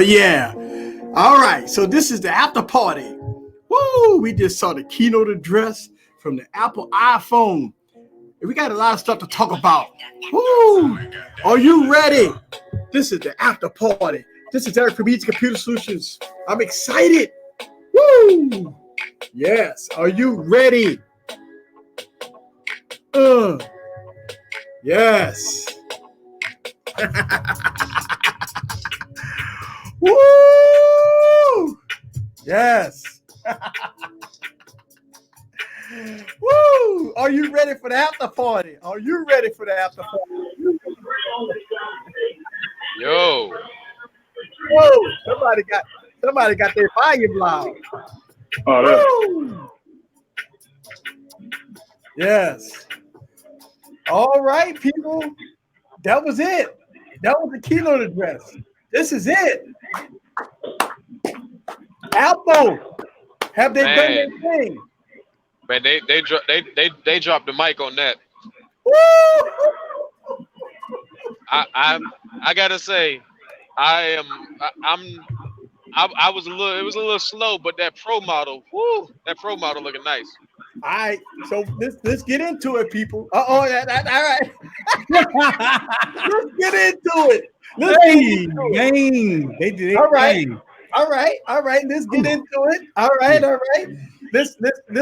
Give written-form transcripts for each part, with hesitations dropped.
yeah. All right. So this is the after party. Woo! We just saw the keynote address from the Apple iPhone. And we got a lot of stuff to talk about. Woo! Are you ready? This is the after party. This is Eric from Easy Computer Solutions. I'm excited. Woo! Yes. Are you ready? Yes. Woo! Yes. Woo! Are you ready for the after party? Are you ready for the after party? Yo. Whoa! Somebody got their volume loud. Woo! Yes. All right, people. That was it. That was the keynote address. This is it. Apple, have they done their thing? Man, they dropped the mic on that. Woo! I gotta say, I was it was a little slow, but that Pro model looking nice. All right, so let's get into it, people. All right. Let's get into it. They did. All right. Let's get into it. All right. Let's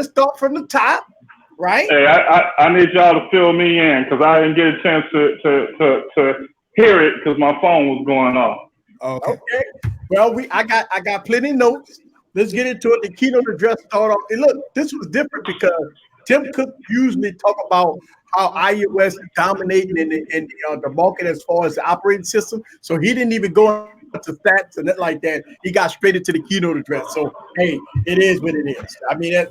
start from the top. Right. Hey, I need y'all to fill me in because I didn't get a chance to hear it because my phone was going off. Okay. Well, I got plenty of notes. Let's get into it. The keynote address start off. And look, this was different because Tim Cook usually talk about how iOS is dominating in the market as far as the operating system. So he didn't even go into stats and that like that. He got straight into the keynote address. So hey, it is what it is. I mean,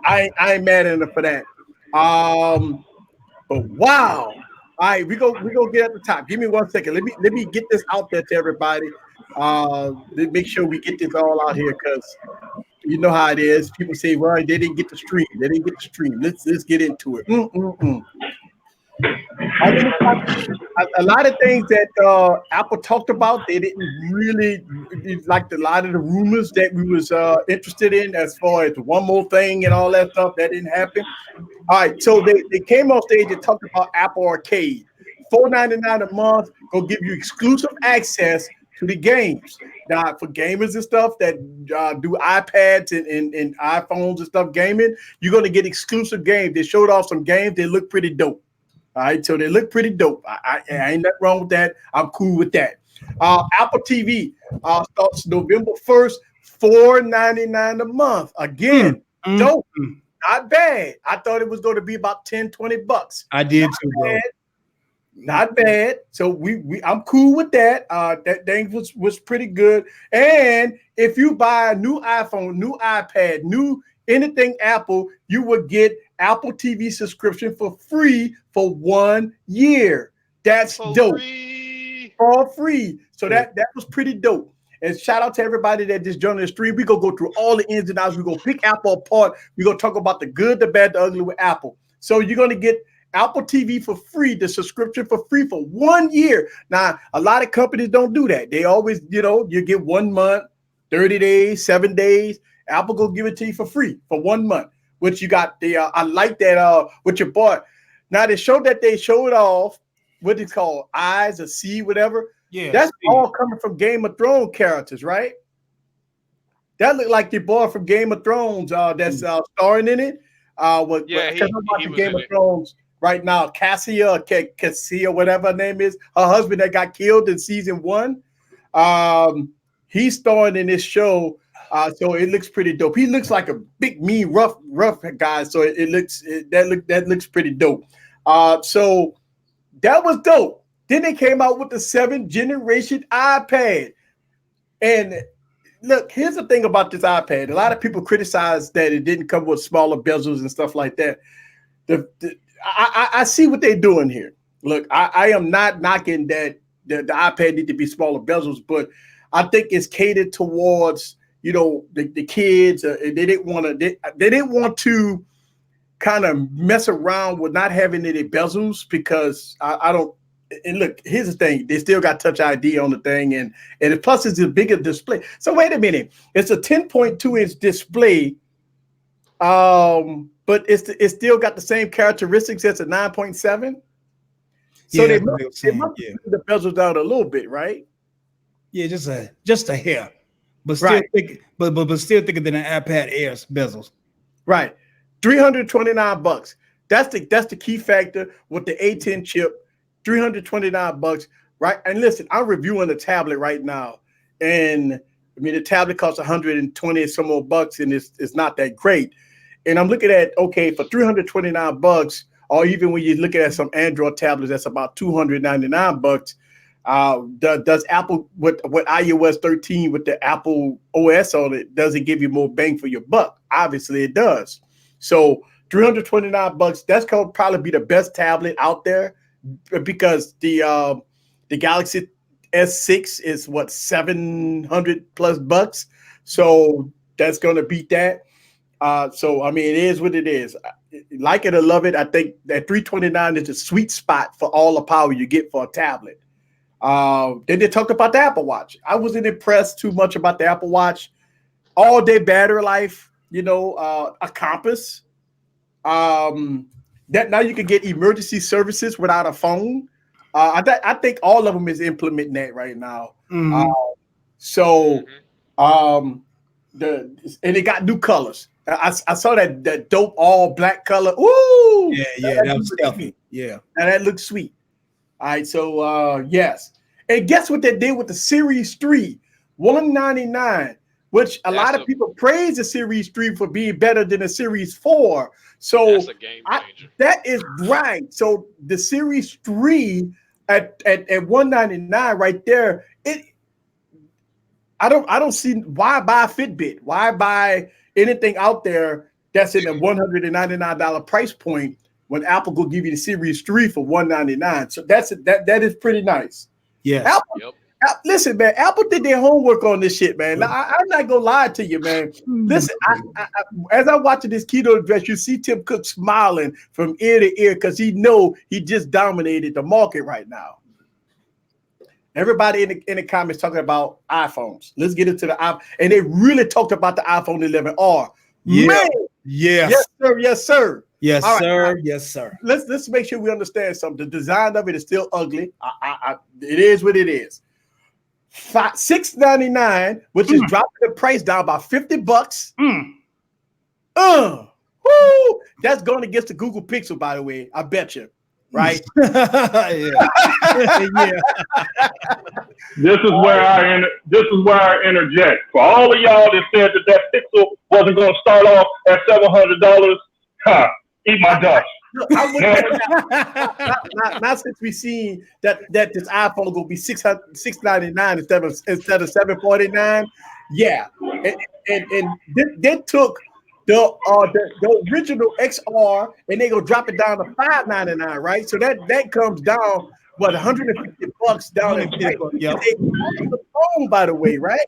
I ain't mad at him for that. But wow. All right, we go get at the top. Give me 1 second. Let me get this out there to everybody. Make sure we get this all out here because you know how it is. People say, "Well, they didn't get the stream. They didn't get the stream." Let's get into it. A lot of things that Apple talked about, they didn't really like. A lot of the rumors that we was interested in, as far as one more thing and all that stuff, that didn't happen. All right, so they came on stage and talked about Apple Arcade, $4.99 a month, gonna give you exclusive access to the games. Now, for gamers and stuff that do iPads and iPhones and stuff gaming, you're gonna get exclusive games. They showed off some games. They look pretty dope. All right, so they look pretty dope. I ain't nothing wrong with that. I'm cool with that. Apple TV starts November 1st, $4.99 a month. Again, dope. Not bad. I thought it was going to be about $10-20. I did too, bro. Not bad. So I'm cool with that. That thing was pretty good. And if you buy a new iPhone, new iPad, new anything Apple, you would get Apple TV subscription for free for 1 year. That's dope. For free. So that was pretty dope. And shout out to everybody that just joined the stream. We're going to go through all the ins and outs. We're going to pick Apple apart. We're going to talk about the good, the bad, the ugly with Apple. So you're going to get Apple TV for free, the subscription for free for 1 year. Now, a lot of companies don't do that. They always, you get 1 month, 30 days, 7 days. Apple go give it to you for free for 1 month, which you got the, I like that, what you bought. Now, they showed off what it's called, eyes or see, whatever. Yeah, that's all coming from Game of Thrones characters, right? That looked like the boy from Game of Thrones that's starring in it. I'm watching Game of Thrones right now. Cassia, whatever her name is, her husband that got killed in season 1. He's starring in this show, so it looks pretty dope. He looks like a big, mean, rough guy. So that looks pretty dope. So that was dope. Then they came out with the 7th generation iPad. And look, here's the thing about this iPad. A lot of people criticize that it didn't come with smaller bezels and stuff like that. I see what they're doing here. Look, I am not knocking that the iPad need to be smaller bezels, but I think it's catered towards, the kids. They didn't want to kind of mess around with not having any bezels because I don't and look, here's the thing: they still got Touch ID on the thing, and plus it's a bigger display. So wait a minute, it's a 10.2-inch display, but it's still got the same characteristics as a 9.7. So yeah, they must the bezels down a little bit, right? Yeah, just a hair, but still but still thicker than an iPad Air's bezels. Right, $329. That's the key factor with the A10 chip. $329, right? And listen, I'm reviewing the tablet right now, and I mean the tablet costs 120 some more bucks, and it's not that great. And I'm looking at for $329, or even when you're looking at some Android tablets, that's about $299. Does Apple with iOS 13 with the Apple OS on it, does it give you more bang for your buck? Obviously, it does. So $329, that's going to probably be the best tablet out there, because the Galaxy S6 is what, $700+ so that's going to beat that. So I mean, it is what it is. Like it or love it, I think that $329 is a sweet spot for all the power you get for a tablet. Then they talked about the Apple Watch. I wasn't impressed too much about the Apple Watch. All day battery life, a compass. That now you can get emergency services without a phone. I think all of them is implementing that right now. Mm-hmm. And it got new colors. I saw that dope all black color. Ooh, yeah, that was stuffy. Yeah, now that looks sweet. All right, so yes, and guess what they did with the Series 3, $199, which a lot of people praise the Series 3 for being better than the Series 4. So that's a game changer. That is right. So the Series 3 at $199 right there. I don't see why buy a Fitbit. Why buy anything out there that's in a $199 price point when Apple will give you the Series 3 for $199. So that is pretty nice. Yeah. Listen, man, Apple did their homework on this shit, man. I'm not gonna lie to you, man. Listen, as I'm watching this keynote address, you see Tim Cook smiling from ear to ear because he just dominated the market right now. Everybody in the comments talking about iPhones. Let's get into the iPhone, and they really talked about the iPhone 11R. Yeah. Man, yes, sir. Yes, sir. Yes, all sir. Right. Yes, sir. Let's make sure we understand something. The design of it is still ugly. It is what it is. $699, which is dropping the price down by $50. Woo! That's going against the Google Pixel, by the way. I bet you. Right? Yeah. This is where I interject. For all of y'all that said that Pixel wasn't going to start off at $700, eat my dust. Not since we seen that this iPhone gonna be $699 instead of $749. Yeah, and they took the original XR and they gonna drop it down to $599, right? So that comes down $150 down in price. Yep. The phone, by the way, right?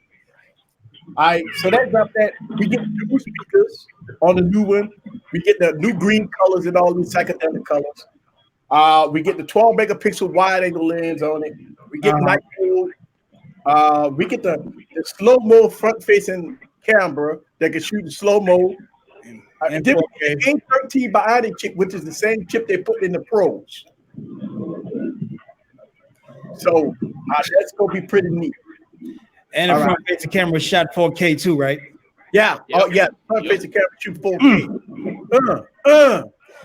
All right, so that dropped that. We get new speakers on the new one. We get the new green colors and all these psychedelic colors. We get the 12 megapixel wide angle lens on it. We get night mode. We get the slow mo front facing camera that can shoot in slow mo. And then we get the A13 Bionic chip, which is the same chip they put in the Pros. So that's gonna be pretty neat. And the front facing camera shot 4K too, right? Yeah. Yep. Oh yeah. Front facing camera shoot 4K.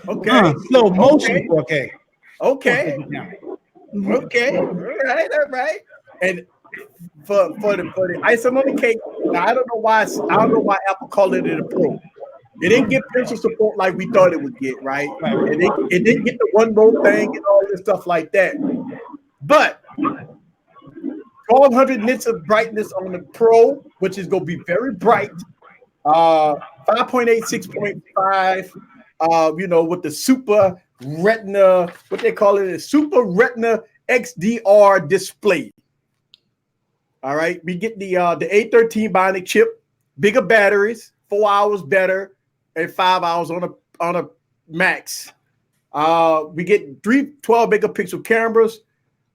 Okay. Slow motion 4K. Okay. Okay. All right. And for the icing on the cake, now I don't know why Apple called it a Pro. It didn't get pencil support like we thought it would get, right? It didn't get the one more thing and all this stuff like that. But 1200 nits of brightness on the Pro, which is going to be very bright. 5.8, 6.5. With the Super Retina, what they call it is Super Retina XDR display. All right, we get the A13 Bionic chip, bigger batteries, 4 hours better, and 5 hours on a max. We get 3 12 megapixel cameras.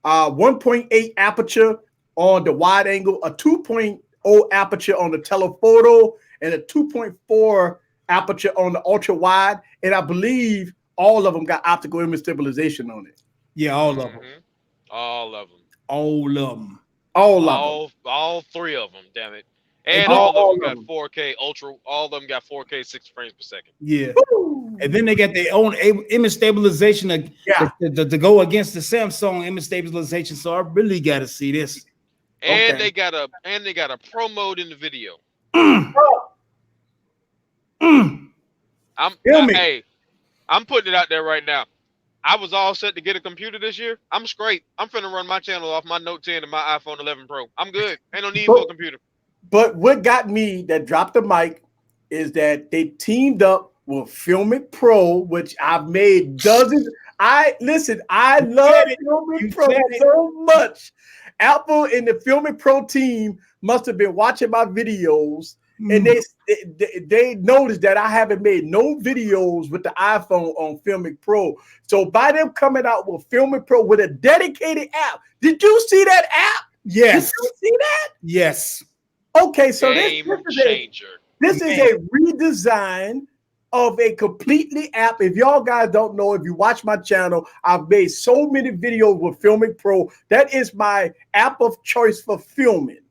1.8 aperture on the wide angle, a 2.0 aperture on the telephoto, and a 2.4 aperture on the ultra wide. And I believe all of them got optical image stabilization on it. Yeah, all of them. All of them. All of them. All three of them, damn it. And all of them got 4K ultra. All of them got 4K 60 frames per second. Yeah. Woo! And then they got their own image stabilization to go against the Samsung image stabilization. So I really got to see this. And they got a pro mode in the video. I'm putting it out there right now. I was all set to get a computer this year. I'm straight. I'm finna run my channel off my Note 10 and my iPhone 11 Pro. I'm good. Ain't no need for a computer. But what got me that dropped the mic is that they teamed up with Filmic Pro, which I've made dozens. I love Filmic Pro so much. Apple and the Filmic Pro team must have been watching my videos, and they noticed that I haven't made no videos with the iPhone on Filmic Pro. So by them coming out with Filmic Pro with a dedicated app, did you see that app? Yes. Did you see that? Yes. Okay, so this is a redesign of a completely app. If y'all guys don't know, if you watch my channel, I've made so many videos with Filmic Pro. That is my app of choice for filming.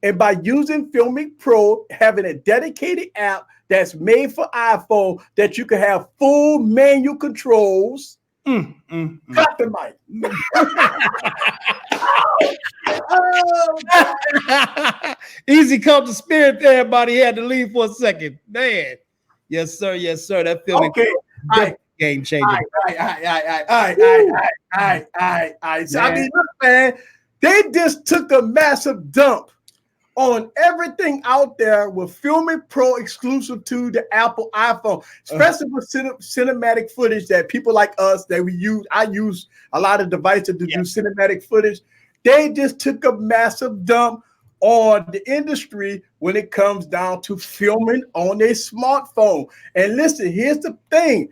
And by using Filmic Pro, having a dedicated app that's made for iPhone, that you can have full manual controls. Cut the mic. Easy come to spirit there, everybody. He had to leave for a second. Man. Yes, sir. Yes, sir. That Filmic game changer. All right. So, I mean, look, man, they just took a massive dump on everything out there with Filmic Pro exclusive to the Apple iPhone, especially with cinematic footage that people like us that we use. I use a lot of devices to do cinematic footage. They just took a massive dump on the industry when it comes down to filming on a smartphone. And listen, here's the thing.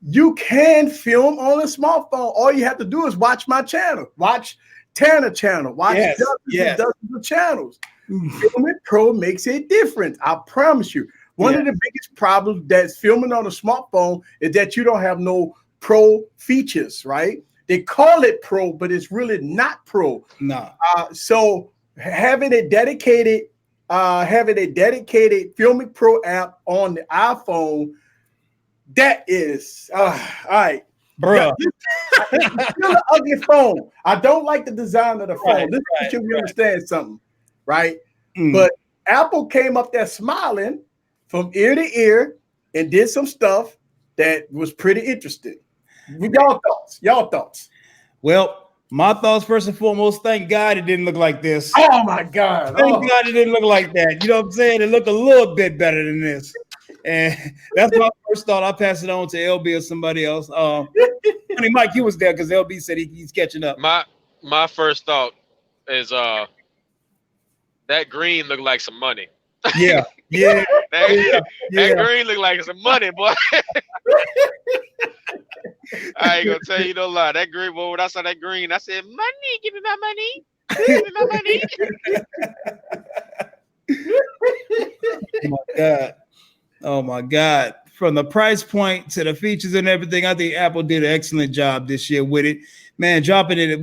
You can film on a smartphone. All you have to do is watch my channel. Watch Tanner channel. Watch dozens of channels. Filmic Pro makes it different. I promise you. One of the biggest problems that's filming on a smartphone is that you don't have no pro features, right? They call it pro, but it's really not pro. No. So having a dedicated Filmic Pro app on the iPhone, that is all right, bro. It's still an ugly phone. I don't like the design of the phone. This is you understand something, right? But Apple came up there smiling from ear to ear and did some stuff that was pretty interesting. Y'all thoughts? Well, my thoughts first and foremost, thank God it didn't look like this. Oh my God. Thank God it didn't look like that. You know what I'm saying? It looked a little bit better than this. And that's my first thought. I'll pass it on to LB or somebody else. Funny Mike, you was there because LB said he's catching up. My first thought is that green looked like some money. Yeah. That green looked like some money, boy. I ain't gonna tell you no lie. That green, boy, when I saw that green, I said, money, give me my money. Give me my money. Oh my God. From the price point to the features and everything, I think Apple did an excellent job this year with it. Man, dropping the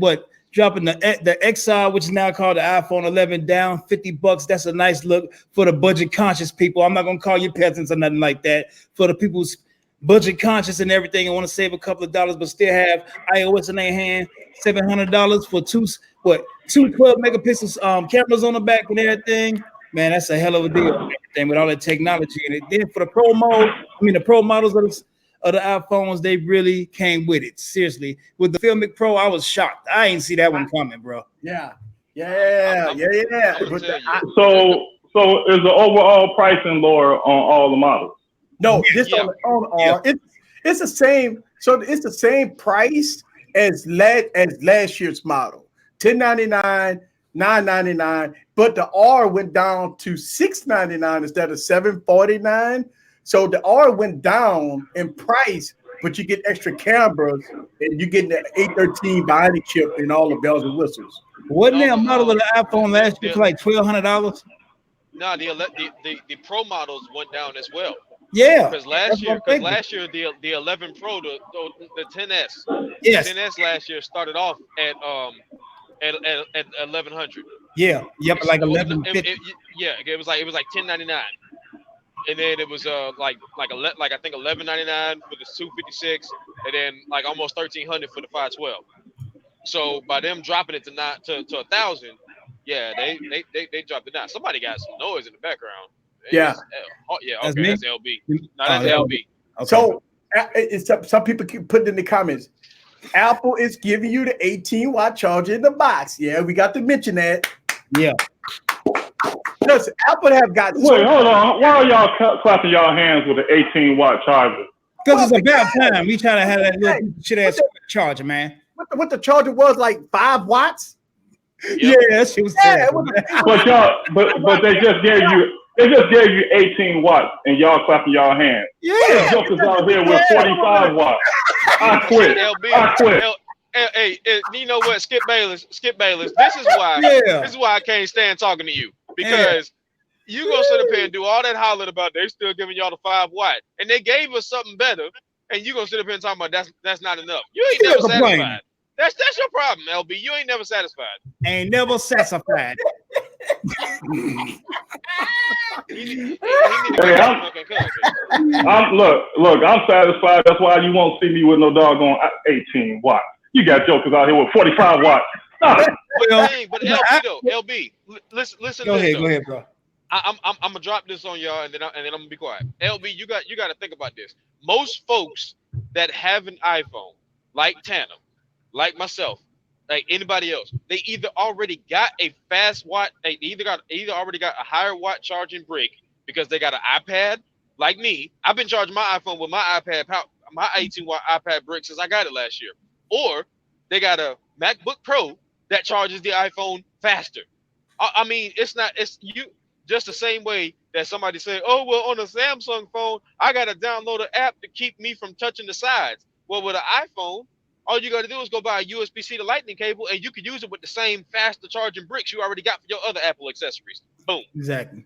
XR, which is now called the iPhone 11, down $50. That's a nice look for the budget conscious people. I'm not gonna call you peasants or nothing like that. For the people who's budget conscious and everything and want to save a couple of dollars but still have iOS in their hand, $700 for two 12 megapixels cameras on the back and everything. Man, that's a hell of a deal. And with all that technology in it. Then for the pro models of the iPhones, they really came with it. Seriously, with the Filmic Pro, I was shocked. I ain't see that one coming, bro. Yeah. So is the overall pricing lower on all the models? No, this on it's the same. So it's the same price as last year's model, $1099, $999. But the R went down to $699 instead of $749. So the R went down in price, but you get extra cameras and you get the A13 Bionic chip and all the bells and whistles. Wasn't there a model of the iPhone last year for like $1,200? No, the Pro models went down as well. Yeah, because last year the 11 Pro, the 10s, yes, 10s last year started off at 1100. Yeah, yep, like 1150. Yeah, it was like 1099, and then it was like I think 1199 for the 256, and then like almost 1300 for the 512. So by them dropping it to 1,000, yeah, they dropped it down. Somebody got some noise in the background. Yeah. Okay, that's LB. No, that's LB. Okay. So some people keep putting in the comments, Apple is giving you the 18-watt charger in the box. Yeah, we got to mention that. Yeah. Listen, Apple have got. Wait, hold on. Why are y'all clapping y'all hands with an 18-watt charger? Because it's about time. We trying to have that little shit ass charger, man. What the charger was, like 5 watts? Yep. Yeah, she was. Yeah, but they just gave you 18 watts and y'all clapping y'all hands. Yeah, jokers out here with 45 watts. I quit. I quit. Hey, you know what, Skip Bayless. This is why I can't stand talking to you, because you gonna sit up here and do all that hollering about they still giving y'all the 5 watt, and they gave us something better, and you gonna sit up here and talk about that's not enough. You ain't never satisfied. That's your problem, LB. You ain't never satisfied. Ain't never satisfied. I'm satisfied. That's why you won't see me with no doggone 18 watts. You got jokers out here with 45 watts. But LB, listen. Go ahead, bro. I'm gonna drop this on y'all, and then I'm gonna be quiet. LB, you got to think about this. Most folks that have an iPhone, like Tana, like myself, like anybody else, they either already got a fast watt, they either already got a higher watt charging brick because they got an iPad. Like me, I've been charging my iPhone with my iPad, my 18-watt iPad brick since I got it last year. Or they got a MacBook Pro that charges the iPhone faster. I mean, it's you just the same way that somebody say, oh, well, on a Samsung phone, I got to download an app to keep me from touching the sides. Well, with an iPhone, all you got to do is go buy a USB-C to Lightning cable, and you can use it with the same faster charging bricks you already got for your other Apple accessories. Boom. Exactly.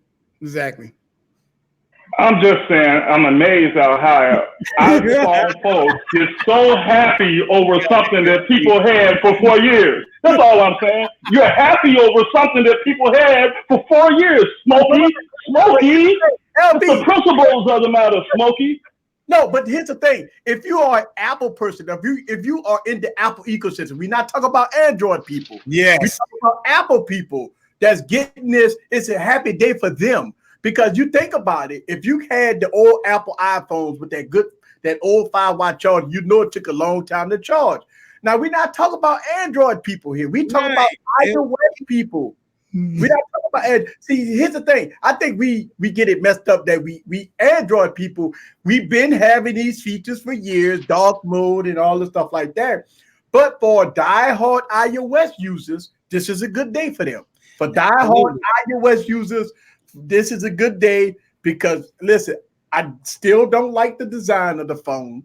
I'm just saying, I'm amazed at how iPhone folks get so happy over something that people had for 4 years. That's all I'm saying. You're happy over something that people had for 4 years, Smokey. The principles of the matter, Smokey. No, but here's the thing. If you are an Apple person, if you are in the Apple ecosystem, we're not talking about Android people. Yes. We're talking about Apple people that's getting this. It's a happy day for them. Because you think about it, if you had the old Apple iPhones with that old 5-watt charger, you know it took a long time to charge. Now, we're not talking about Android people here. We're talking about iOS people. We're not talking about Android. See, here's the thing. I think we get it messed up that we Android people, we've been having these features for years, dark mode and all the stuff like that. But for diehard iOS users, this is a good day for them. For diehard iOS users, this is a good day because listen, I still don't like the design of the phone.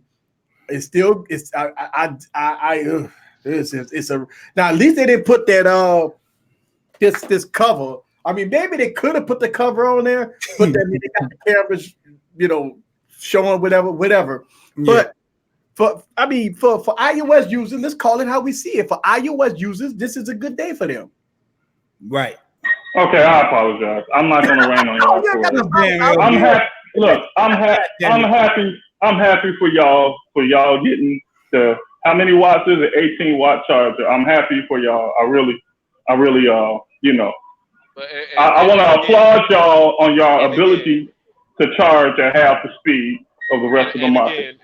It's now at least they didn't put that this cover. I mean, maybe they could have put the cover on there, but then they got the cameras, showing whatever. Yeah. But for iOS users, let's call it how we see it. For iOS users, this is a good day for them. Right. Okay, I apologize. I'm not going to rain on y'all. I'm happy. Look, I'm happy. I'm happy for y'all getting the how many watts is it? 18-watt charger. I'm happy for y'all. I really, I want to applaud y'all on your ability to charge at half the speed of the rest of the market.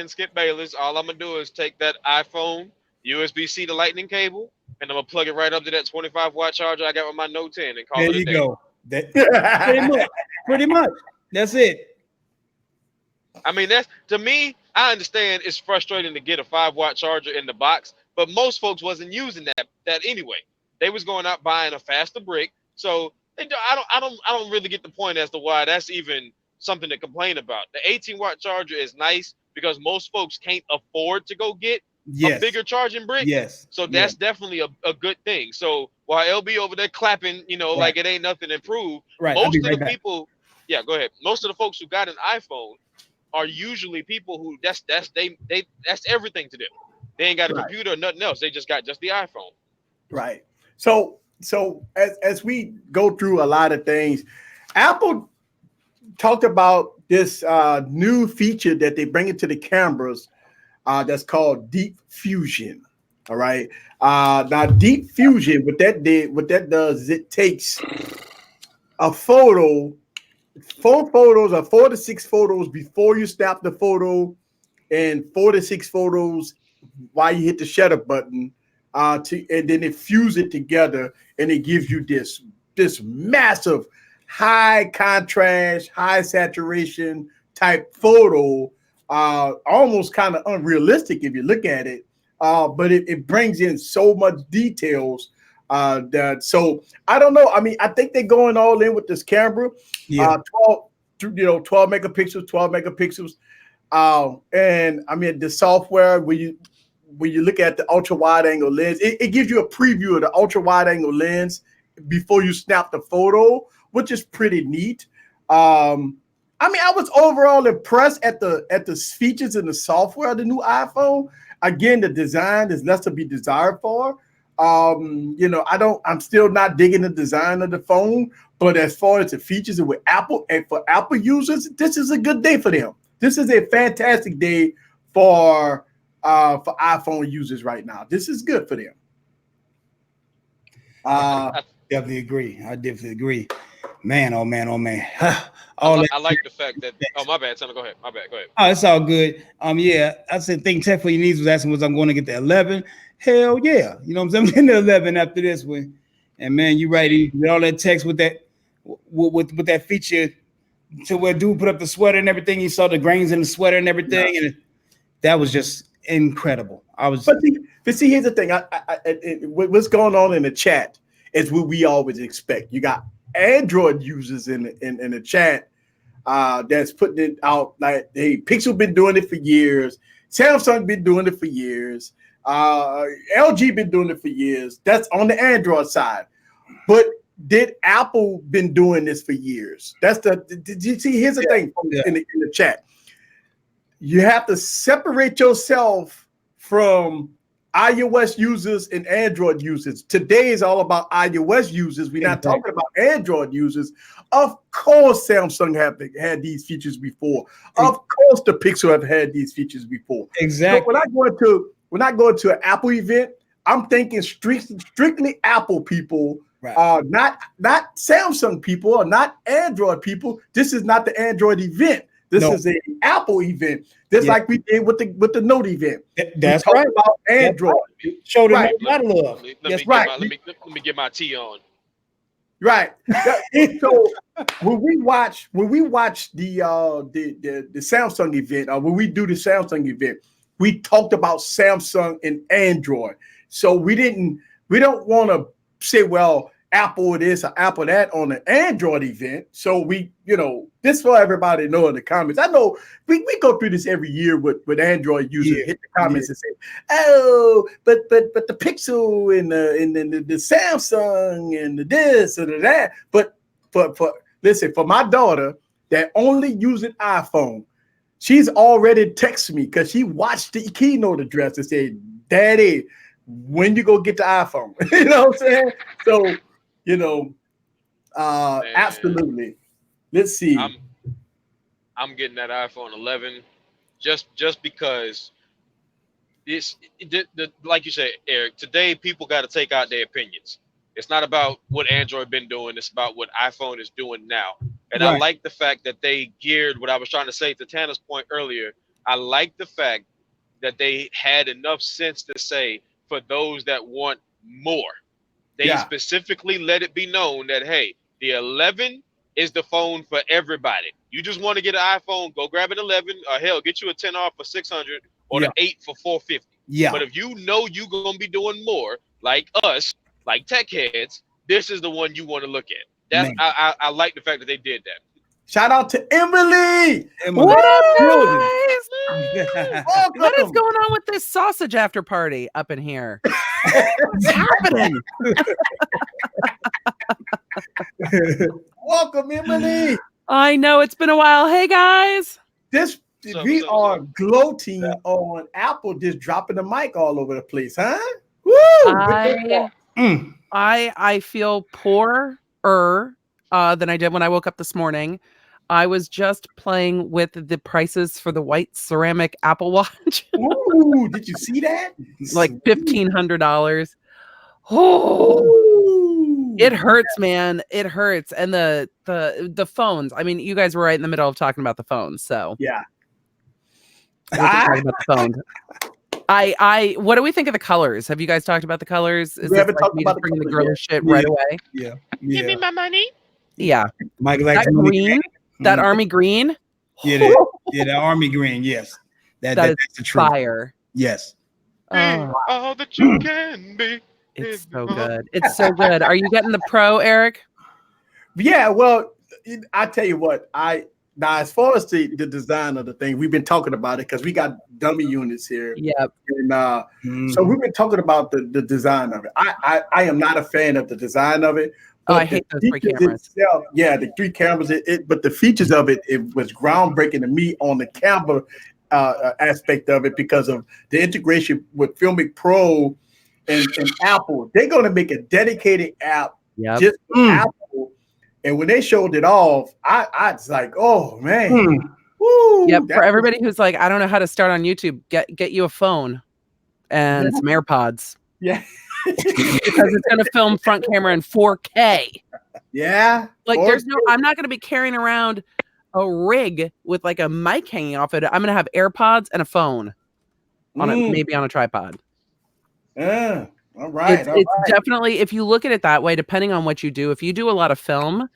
Skip Bayless. All I'm gonna do is take that iPhone USB-C to Lightning cable, and I'm gonna plug it right up to that 25-watt charger I got with my Note 10 and call it a day. There you go. Pretty much. That's it. I mean, to me, I understand it's frustrating to get a 5-watt charger in the box, but most folks wasn't using that anyway. They was going out buying a faster brick, so I don't really get the point as to why that's even something to complain about. The 18-watt charger is nice because most folks can't afford to go get a bigger charging brick. Yes. So that's definitely a good thing. So while LB over there clapping, like it ain't nothing improved. Right. Most of the people, go ahead. Most of the folks who got an iPhone are usually people who that's everything to them. They ain't got a computer or nothing else. They just got the iPhone. Right. So as we go through a lot of things, Apple talked about this new feature that they bring into the cameras that's called Deep Fusion. All right. Now Deep Fusion, what that does is it takes a photo, 4 photos or 4 to 6 photos before you snap the photo, and 4 to 6 photos while you hit the shutter button, and then it fuses it together, and it gives you this massive high contrast, high saturation type photo, almost kind of unrealistic if you look at it, but it brings in so much details. So I don't know. I mean, I think they're going all in with this camera. 12 megapixels. And I mean, the software when you look at the ultra wide angle lens, it gives you a preview of the ultra wide angle lens before you snap the photo, which is pretty neat. I mean, I was overall impressed at the features and the software of the new iPhone. Again, the design is less to be desired for. I'm still not digging the design of the phone, but as far as the features with Apple and for Apple users, this is a good day for them. This is a fantastic day for iPhone users right now. This is good for them. Definitely agree. I definitely agree. Man, oh man. I like the fact that. Oh, my bad, son. Go ahead. My bad. Go ahead. Oh, it's all good. I said, think tech for your needs was asking was I'm going to get the 11. Hell yeah. You know what I'm saying? I'm getting the 11 after this one. And man, you're right. You get all that text with that with that feature to where dude put up the sweater and everything. He saw the grains in the sweater and everything. And that was just incredible. But see, here's the thing. What's going on in the chat is what we always expect. You got Android users in the chat that's putting it out like, hey, Pixel been doing it for years. Samsung been doing it for years. LG been doing it for years. That's on the Android side. But did Apple been doing this for years? Did you see? Here's the thing in the chat. You have to separate yourself from iOS users and Android users. Today is all about iOS users. We're not talking about Android users. Of course, Samsung have had these features before. Of course, the Pixel have had these features before. Exactly. So when I go to an Apple event, I'm thinking strictly Apple people, not Samsung people or not Android people. This is not the Android event. This is an Apple event. Just like we did with the Note event. That's right. About Android. Show them a lot of love. Let me get my tea on. Right. So when we watch the Samsung event, or when we do the Samsung event, we talked about Samsung and Android. So we don't want to say, well, Apple this or Apple that on the Android event. So we, this for everybody to know in the comments. I know we go through this every year with Android users hit the comments and say, oh, but the Pixel and the Samsung and the this and the that. But listen, for my daughter that only using iPhone, she's already texted me because she watched the keynote address and said, Daddy, when you go get the iPhone? You know what I'm saying? So, absolutely. Let's see. I'm getting that iPhone 11 just because like you said, Eric, today people got to take out their opinions. It's not about what Android been doing. It's about what iPhone is doing now. And I like the fact that they geared what I was trying to say to Tanner's point earlier. I like the fact that they had enough sense to say for those that want more. They specifically let it be known that, hey, the 11 is the phone for everybody. You just want to get an iPhone, go grab an 11, or hell, get you a 10 off for 600 or the 8 for 450. Yeah. But if you know you're going to be doing more, like us, like tech heads, this is the one you want to look at. That's I like the fact that they did that. Shout out to Emily. Emily. What up, guys? Welcome. What is going on with this sausage after party up in here? What's happening? Welcome, Emily. I know it's been a while. Hey, guys. We are gloating on Apple just dropping the mic all over the place, huh? Woo! I feel poorer than I did when I woke up this morning. I was just playing with the prices for the white ceramic Apple Watch. Ooh, did you see that? Like $1,500. Oh, it hurts, man. It hurts. And the phones. I mean, you guys were right in the middle of talking about the phones. So yeah. Talking about the phones. What do we think of the colors? Have you guys talked about the colors? We haven't talked about bringing the girly shit right away. Yeah. Give me my money. Yeah. Mike likes that green, that army green. Yeah, the army green. Yes, that's the truth. Fire. Yes. All that you can be. It's so good. It's so good. Are you getting the Pro, Eric? Yeah. Well, I tell you what. Now, as far as the design of the thing, we've been talking about it because we got dummy units here. Yep. And so we've been talking about the design of it. I am not a fan of the design of it. I hate those 3 cameras. Yeah, the 3 cameras. But the features of it was groundbreaking to me on the camera aspect of it because of the integration with Filmic Pro and Apple. They're going to make a dedicated app just for Apple. And when they showed it off, I was like, oh man. Woo, yep. For everybody who's like, I don't know how to start on YouTube, get you a phone and some AirPods. Yeah. Because it's gonna film front camera in 4K. Yeah. Like I'm not gonna be carrying around a rig with like a mic hanging off it. I'm gonna have AirPods and a phone on it, maybe on a tripod. Yeah. All right. It's definitely, if you look at it that way, depending on what you do, if you do a lot of film,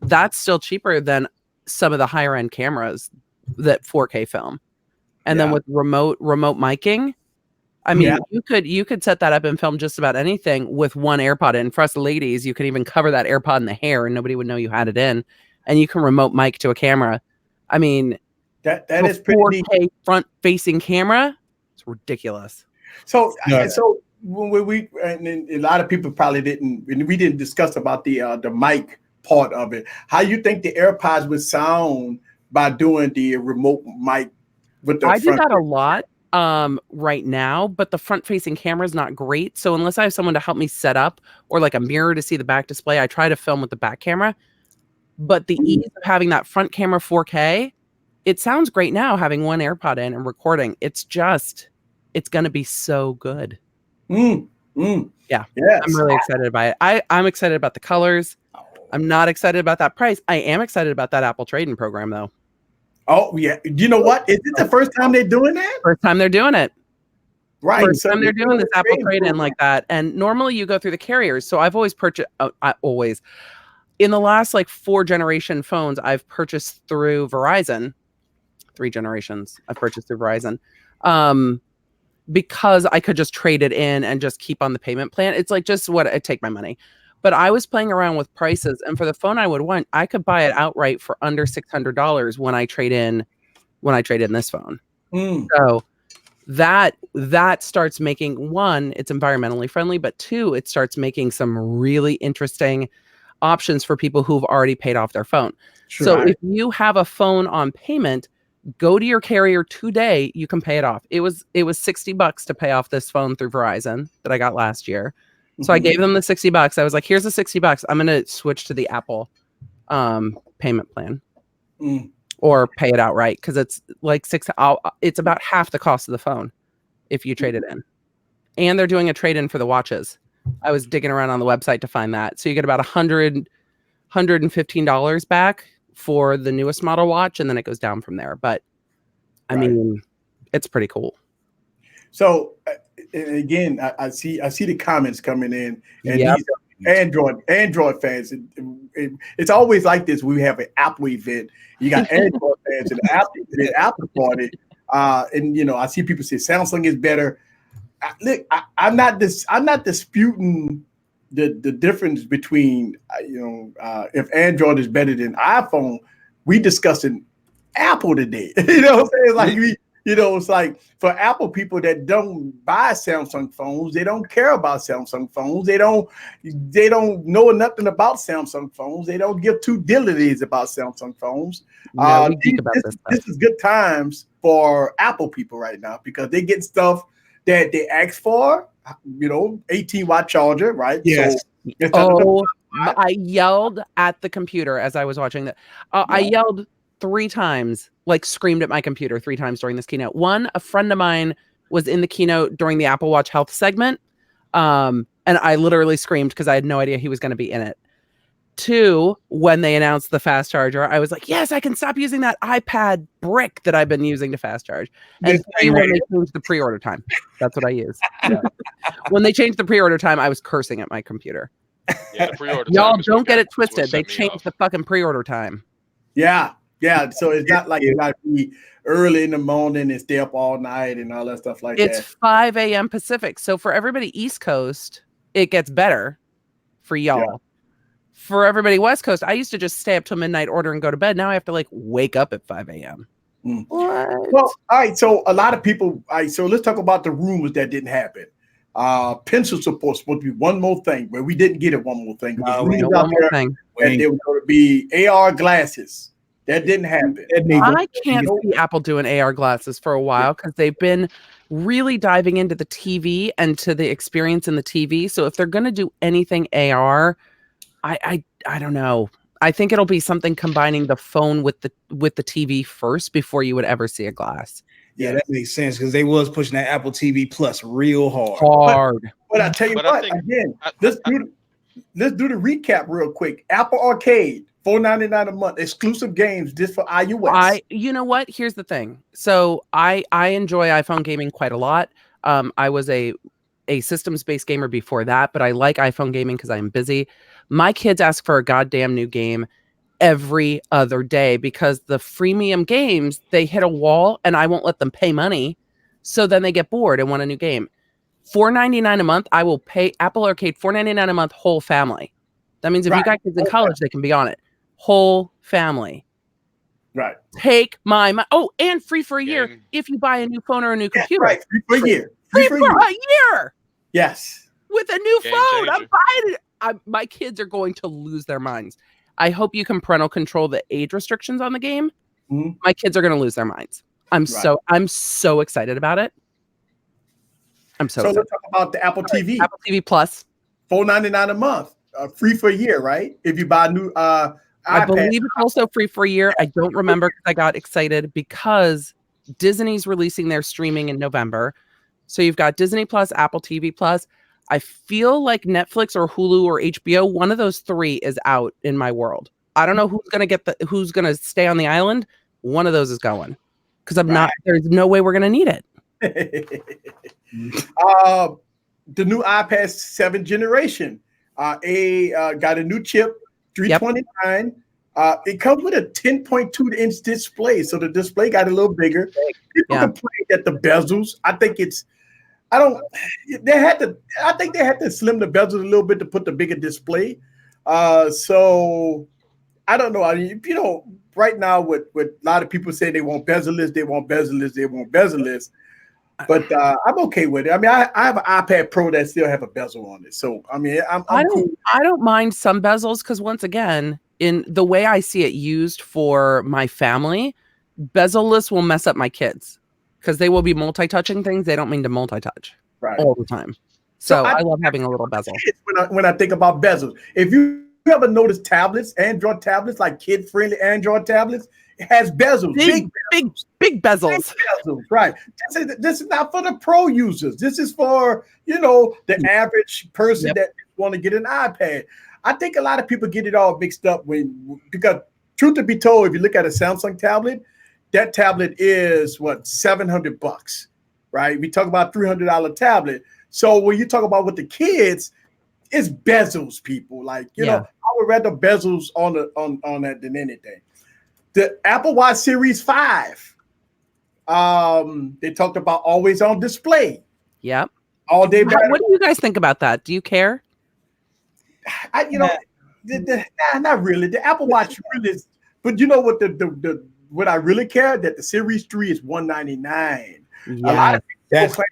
that's still cheaper than some of the higher end cameras that 4K film. And then with remote miking, I mean, you could set that up and film just about anything with one AirPod in. For us ladies, you could even cover that AirPod in the hair and nobody would know you had it in. And you can remote mic to a camera. I mean, that is pretty 4K neat. front facing camera. It's ridiculous. So when we and a lot of people probably we didn't discuss about the mic part of it. How you think the AirPods would sound by doing the remote mic with the I do that a lot right now, but the front facing camera is not great. So unless I have someone to help me set up or like a mirror to see the back display, I try to film with the back camera. But the ease of having that front camera 4K, it sounds great now having one AirPod in and recording. It's going to be so good. Yeah. Yes. I'm really excited by it. I'm excited about the colors. I'm not excited about that price. I am excited about that Apple trade-in program though. Oh yeah. You know what? Is it the first time they're doing that? First time they're doing it. Right. First time they're doing this Apple trade-in like that. And normally you go through the carriers. So I've always purchased, in the last like 4 generation phones, I've purchased through Verizon. 3 generations I've purchased through Verizon. Because I could just trade it in and just keep on the payment plan. It's like just what I take my money. But I was playing around with prices, and for the phone I would want, I could buy it outright for under $600 when I trade in this phone. So that starts making, 1, it's environmentally friendly, but 2, it starts making some really interesting options for people who've already paid off their phone. Sure. So if you have a phone on payment, go to your carrier today. You can pay it off. It was $60 to pay off this phone through Verizon that I got last year. So I gave them the $60. I was like, here's the $60. I'm going to switch to the Apple payment plan or pay it outright. Cause it's like it's about half the cost of the phone if you trade it in, and they're doing a trade-in for the watches. I was digging around on the website to find that. So you get about $115 back for the newest model watch, and then it goes down from there. But I mean, it's pretty cool. So and again, I see the comments coming in, and these Android fans. It's always like this. We have an Apple event. You got Android fans and the Apple party, and I see people say Samsung is better. Look, I'm not disputing the difference between if Android is better than iPhone. we discussing Apple today. You know what I'm saying? Like it's like for Apple people that don't buy Samsung phones, they don't care about Samsung phones. They don't know nothing about Samsung phones. They don't give two dillies about Samsung phones. This is good times for Apple people right now because they get stuff that they ask for. 18-watt charger, right? Yes. So, I yelled at the computer as I was watching that. I yelled 3 times, like screamed at my computer 3 times during this keynote. One, a friend of mine was in the keynote during the Apple Watch Health segment. And I literally screamed because I had no idea he was going to be in it. 2, when they announced the fast charger, I was like, yes, I can stop using that iPad brick that I've been using to fast charge. And 3, when they changed the pre-order time. That's what I use. Yeah. When they changed the pre-order time, I was cursing at my computer. Yeah, the pre-order time. Y'all don't get it twisted. They changed the fucking pre-order time. Yeah. So it's not like you got to be early in the morning and stay up all night and all that stuff like that. It's 5 a.m. Pacific. So for everybody East Coast, it gets better for y'all. Yeah. For everybody West Coast, I used to just stay up till midnight, order, and go to bed. Now I have to wake up at 5 a.m. What? Well, all right. So a lot of people. All right. So let's talk about the rumors that didn't happen. Pencil support supposed to be one more thing, but we didn't get it. One more thing. No, one more thing. And there was going to be AR glasses. That didn't happen. I can't see Apple doing AR glasses for a while because they've been really diving into the TV and to the experience in the TV. So if they're going to do anything AR, I don't know. I think it'll be something combining the phone with the TV first before you would ever see a glass. Yeah, that makes sense because they was pushing that Apple TV Plus real hard. But I tell you what, let's do the recap real quick. Apple Arcade. $4.99 a month, exclusive games just for iOS. You know what? Here's the thing. So I enjoy iPhone gaming quite a lot. I was a systems-based gamer before that, but I like iPhone gaming because I'm busy. My kids ask for a goddamn new game every other day because the freemium games, they hit a wall and I won't let them pay money. So then they get bored and want a new game. $4.99 a month, I will pay Apple Arcade $4.99 a month, whole family. That means if you got kids in college, they can be on it. Whole family. Right. Take my money. Oh, and free for a year if you buy a new phone or a new computer. Right. Free for a year. Free for a year. Yes. With a new phone. I'm buying it. My kids are going to lose their minds. I hope you can parental control the age restrictions on the game. Mm-hmm. My kids are going to lose their minds. I'm so excited about it. I'm so excited. Let's talk about the Apple TV. Apple TV Plus. $4.99 a month. Free for a year, right? If you buy a new I believe it's also free for a year. I don't remember because I got excited because Disney's releasing their streaming in November. So you've got Disney Plus, Apple TV Plus. I feel like Netflix or Hulu or HBO, one of those 3 is out in my world. I don't know who's who's going to stay on the island. One of those is going because there's no way we're going to need it. The new iPad 7th generation, got a new chip. 329. It comes with a 10.2-inch display, so the display got a little bigger. People complain that the bezels. I think they had to slim the bezels a little bit to put the bigger display. So I don't know. Right now with a lot of people say they want bezel-less, but I'm okay with it. I mean, I have an iPad Pro that still have a bezel on it. So, I mean, I'm cool. I don't mind some bezels because once again, in the way I see it used for my family, bezel-less will mess up my kids because they will be multi-touching things. They don't mean to multi-touch all the time. So I love having a little bezel. When I think about bezels, if you ever noticed tablets, Android tablets, like kid-friendly Android tablets, it has bezels, big bezels. Right. This is not for the pro users. This is for the average person that want to get an iPad. I think a lot of people get it all mixed up because truth to be told, if you look at a Samsung tablet, that tablet is $700, right? We talk about $300 tablet. So when you talk about with the kids, it's bezels, people. I would rather bezels on that than anything. The Apple Watch Series 5, they talked about always on display. Yep. All day. What do you guys think about that? Do you care? Not really. The Apple Watch really is But you know what what I really care, that the Series 3 is $199. A lot of people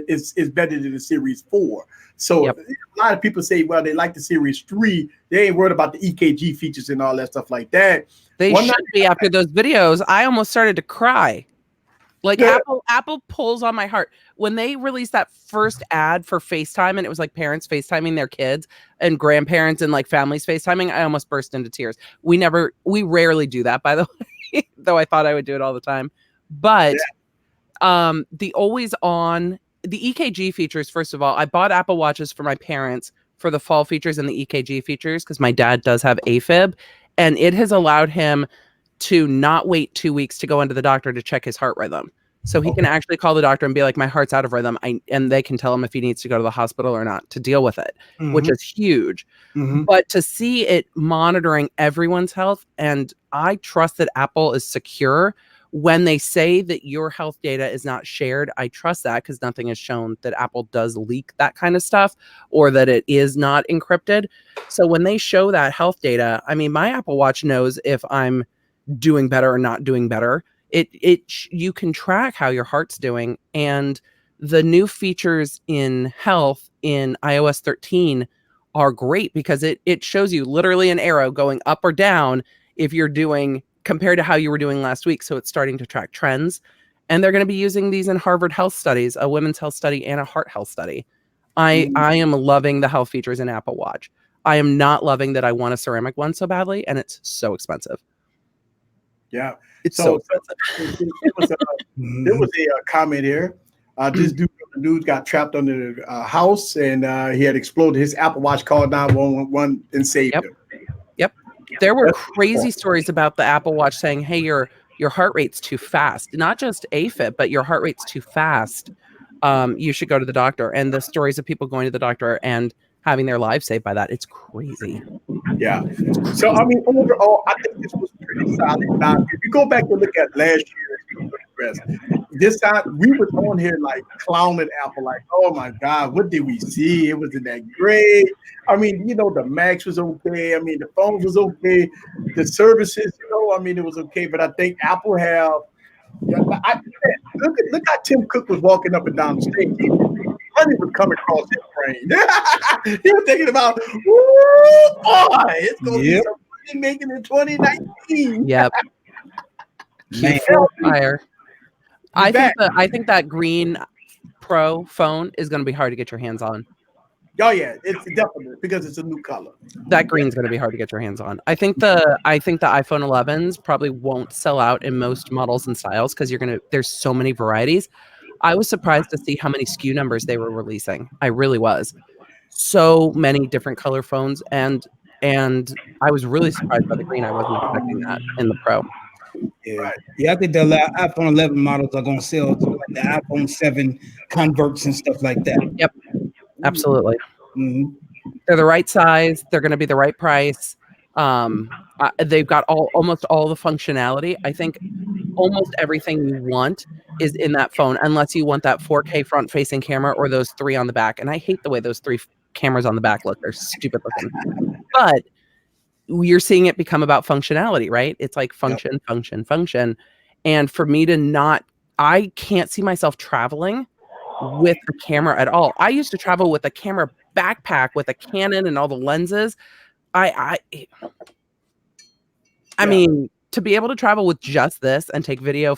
is better than the Series 4. So a lot of people say, well, they like the Series 3. They ain't worried about the EKG features and all that stuff like that. They should be after those videos. I almost started to cry. Like Apple pulls on my heart. When they released that first ad for FaceTime, and it was like parents FaceTiming their kids and grandparents and like families FaceTiming, I almost burst into tears. We rarely do that, by the way, though I thought I would do it all the time. But the always on, the EKG features, first of all, I bought Apple Watches for my parents for the fall features and the EKG features because my dad does have AFib, and it has allowed him to not wait 2 weeks to go into the doctor to check his heart rhythm. So he can actually call the doctor and be like, my heart's out of rhythm. And they can tell him if he needs to go to the hospital or not to deal with it, which is huge. But to see it monitoring everyone's health, and I trust that Apple is secure. When they say that your health data is not shared, I trust that because nothing has shown that Apple does leak that kind of stuff or that it is not encrypted. So when they show that health data, I mean, my Apple Watch knows if I'm doing better or not doing better. You can track how your heart's doing. And the new features in health in iOS 13 are great because it shows you literally an arrow going up or down if you're doing compared to how you were doing last week. So it's starting to track trends. And they're going to be using these in Harvard health studies, a women's health study and a heart health study. I am loving the health features in Apple Watch. I am not loving that I want a ceramic one so badly, and it's so expensive. Yeah. It's so expensive. There was a comment here. This dude from the news got trapped under the house, and he had exploded. His Apple Watch called 911 and saved him. Yep. There were crazy stories about the Apple Watch saying, hey, your heart rate's too fast. Not just AFib, but your heart rate's too fast. You should go to the doctor. And the stories of people going to the doctor and having their lives saved by that, it's crazy. Yeah. So, I mean, overall, I think this was pretty solid. Now, if you go back and look at last year's, this time we was on here like clowning Apple, like, oh my God, what did we see? It wasn't that great. I mean, the Max was okay. I mean, the phones was okay. The services, I mean, it was okay. But I think Apple have, look how Tim Cook was walking up and down the street. Money was coming across his brain. He was thinking about, oh boy, it's going to be some money making in 2019. Yep. Fire. I think that green Pro phone is going to be hard to get your hands on. Oh yeah, it's definitely because it's a new color. That green's going to be hard to get your hands on. I think the iPhone 11s probably won't sell out in most models and styles because there's so many varieties. I was surprised to see how many SKU numbers they were releasing. I really was. So many different color phones, and I was really surprised by the green. I wasn't expecting that in the Pro. Yeah, I think the iPhone 11 models are going to sell to like the iPhone 7 converts and stuff like that. Yep, absolutely. They're the right size. They're going to be the right price. They've got almost all the functionality. I think almost everything you want is in that phone, unless you want that 4K front-facing camera or those 3 on the back. And I hate the way those 3 cameras on the back look. They're stupid looking. But you're seeing it become about functionality, right? It's like function. And for me I can't see myself traveling with the camera at all. I used to travel with a camera backpack with a Canon and all the lenses. I mean, to be able to travel with just this and take video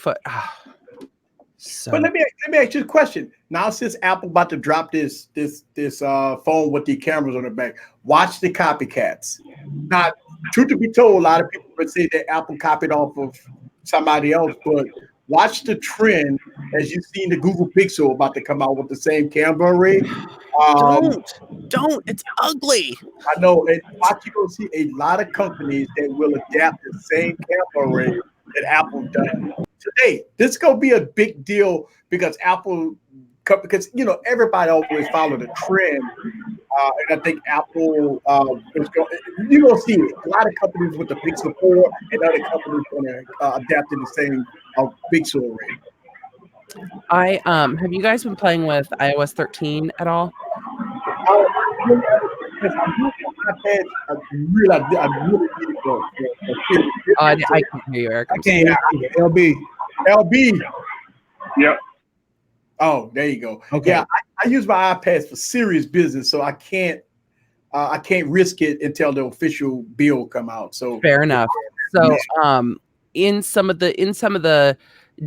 But let me ask you a question. Now, since Apple about to drop this phone with the cameras on the back, watch the copycats. Now, truth to be told, a lot of people would say that Apple copied off of somebody else, but watch the trend as you've seen the Google Pixel about to come out with the same camera array. Don't. It's ugly. I know. And watch, you going to see a lot of companies that will adapt the same camera array that Apple done today. This is going to be a big deal because everybody always follow the trend. And I think Apple, you're going to see it. A lot of companies with the Pixel 4 and other companies going to adapt to the same Pixel array. Have you guys been playing with iOS 13 at all? I really need to I can't hear you, Eric. I can't hear you. LB. LB. Yep. Oh, there you go. Okay. Yeah, I use my iPads for serious business, so I can't risk it until the official bill come out. So fair enough. So in some of the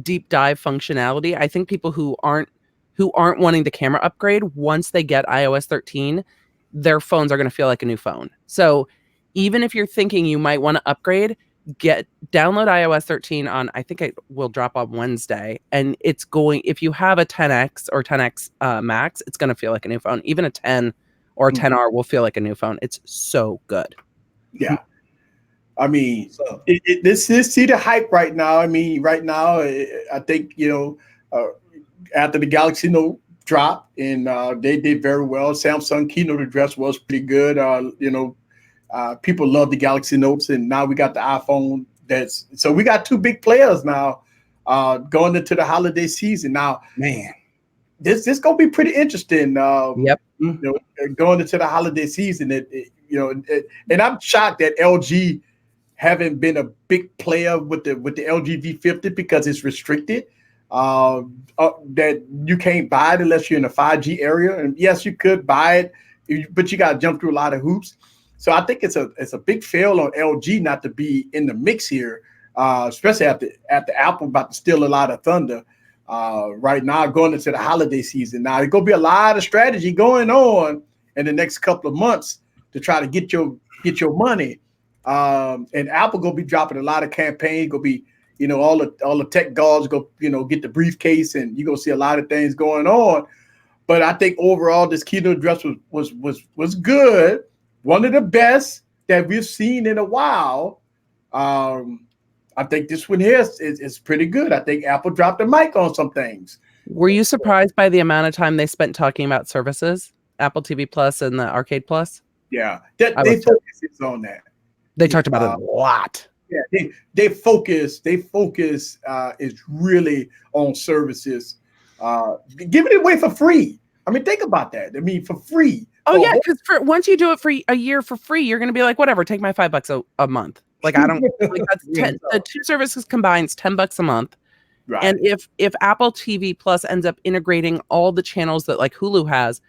deep dive functionality, I think people who aren't wanting the camera upgrade, once they get iOS 13, their phones are going to feel like a new phone. So even if you're thinking you might want to upgrade, download iOS 13 on, I think it will drop on Wednesday, and it's going, if you have a 10X or 10X Max, it's going to feel like a new phone. Even a 10 or a 10R will feel like a new phone. It's so good. Yeah. I mean, this see the hype right now. I mean, right now, I think, after the Galaxy Note dropped, and they did very well. Samsung Keynote address was pretty good. People love the Galaxy Notes, and now we got the iPhone. So we got two big players now going into the holiday season. Now, man, this gonna be pretty interesting. Yep. Going into the holiday season, and I'm shocked that LG haven't been a big player with the LG V50 because it's restricted. That you can't buy it unless you're in a 5G area. And yes, you could buy it, but you got to jump through a lot of hoops. So I think it's a big fail on LG not to be in the mix here, especially after Apple about to steal a lot of thunder right now going into the holiday season. Now, there's going to be a lot of strategy going on in the next couple of months to try to get your money. And Apple going to be dropping a lot of campaigns, going to be, all the tech gods go, get the briefcase, and you're going to see a lot of things going on. But I think overall this keynote address was good. One of the best that we've seen in a while. I think this one here is pretty good. I think Apple dropped the mic on some things. Were you surprised by the amount of time they spent talking about services, Apple TV Plus and the Arcade Plus? Yeah, they focus on that. They talked about it a lot. Yeah, they focus is really on services. Giving it away for free. I mean, think about that. I mean, for free. Oh yeah, because once you do it for a year for free, you're going to be like, whatever, take my $5 a month. Like I don't like that's the two services combined is $10 a month. Right. And if Apple TV Plus ends up integrating all the channels that like Hulu has,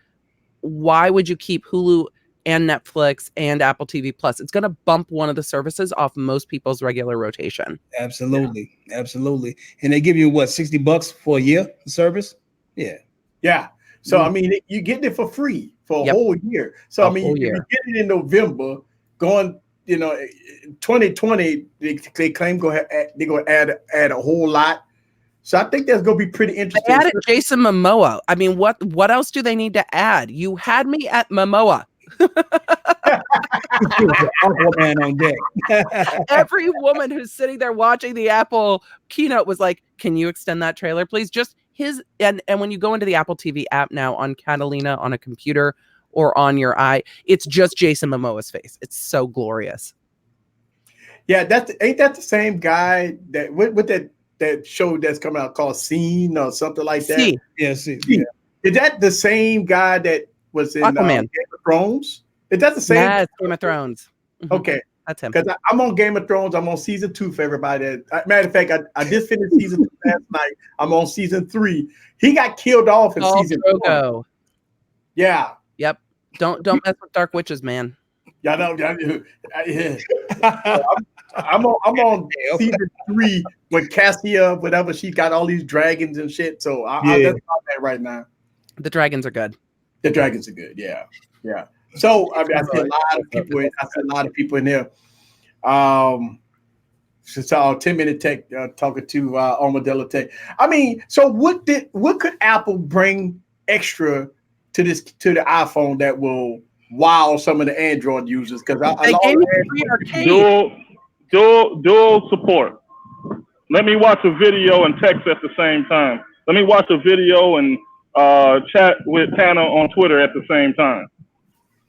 why would you keep Hulu and Netflix and Apple TV Plus? It's going to bump one of the services off most people's regular rotation. Absolutely. Yeah. Absolutely. And they give you what, $60 for a year service? Yeah. Yeah. So, I mean, you get it for free for a whole year. So, I mean, you get it in November going, 2020, they claim they're going to add a whole lot. So I think that's going to be pretty interesting. They added Jason Momoa. I mean, what else do they need to add? You had me at Momoa. Man on deck. Every woman who's sitting there watching the Apple keynote was like, "Can you extend that trailer, please?" Just his and when you go into the Apple TV app now on Catalina on a computer or on your eye, it's just Jason Momoa's face. It's so glorious. Yeah, ain't that the same guy that with that show that's coming out called Scene or something like that? See. Yeah, see. Yeah. Is that the same guy that was in Game of Thrones? Is that the same? Yeah, Game of Thrones. Mm-hmm. Okay. That's him. Because I'm on Game of Thrones. I'm on season 2 for everybody. Matter of fact, I just finished season 2 last night. I'm on season 3. He got killed off in season 4. Yeah. Yep. Don't mess with dark witches, man. Yeah, no. I'm on season 3 with Cassia, whatever. She got all these dragons and shit. So that's on that right now. The dragons are good. The dragons are good. Yeah. Yeah. So I mean, I see a lot of people in there. So 10-minute tech talking to Armadillo Tech. I mean, so what could Apple bring extra to the iPhone that will wow some of the Android users? Because dual support. Let me watch a video and text at the same time. Let me watch a video and chat with Tana on Twitter at the same time.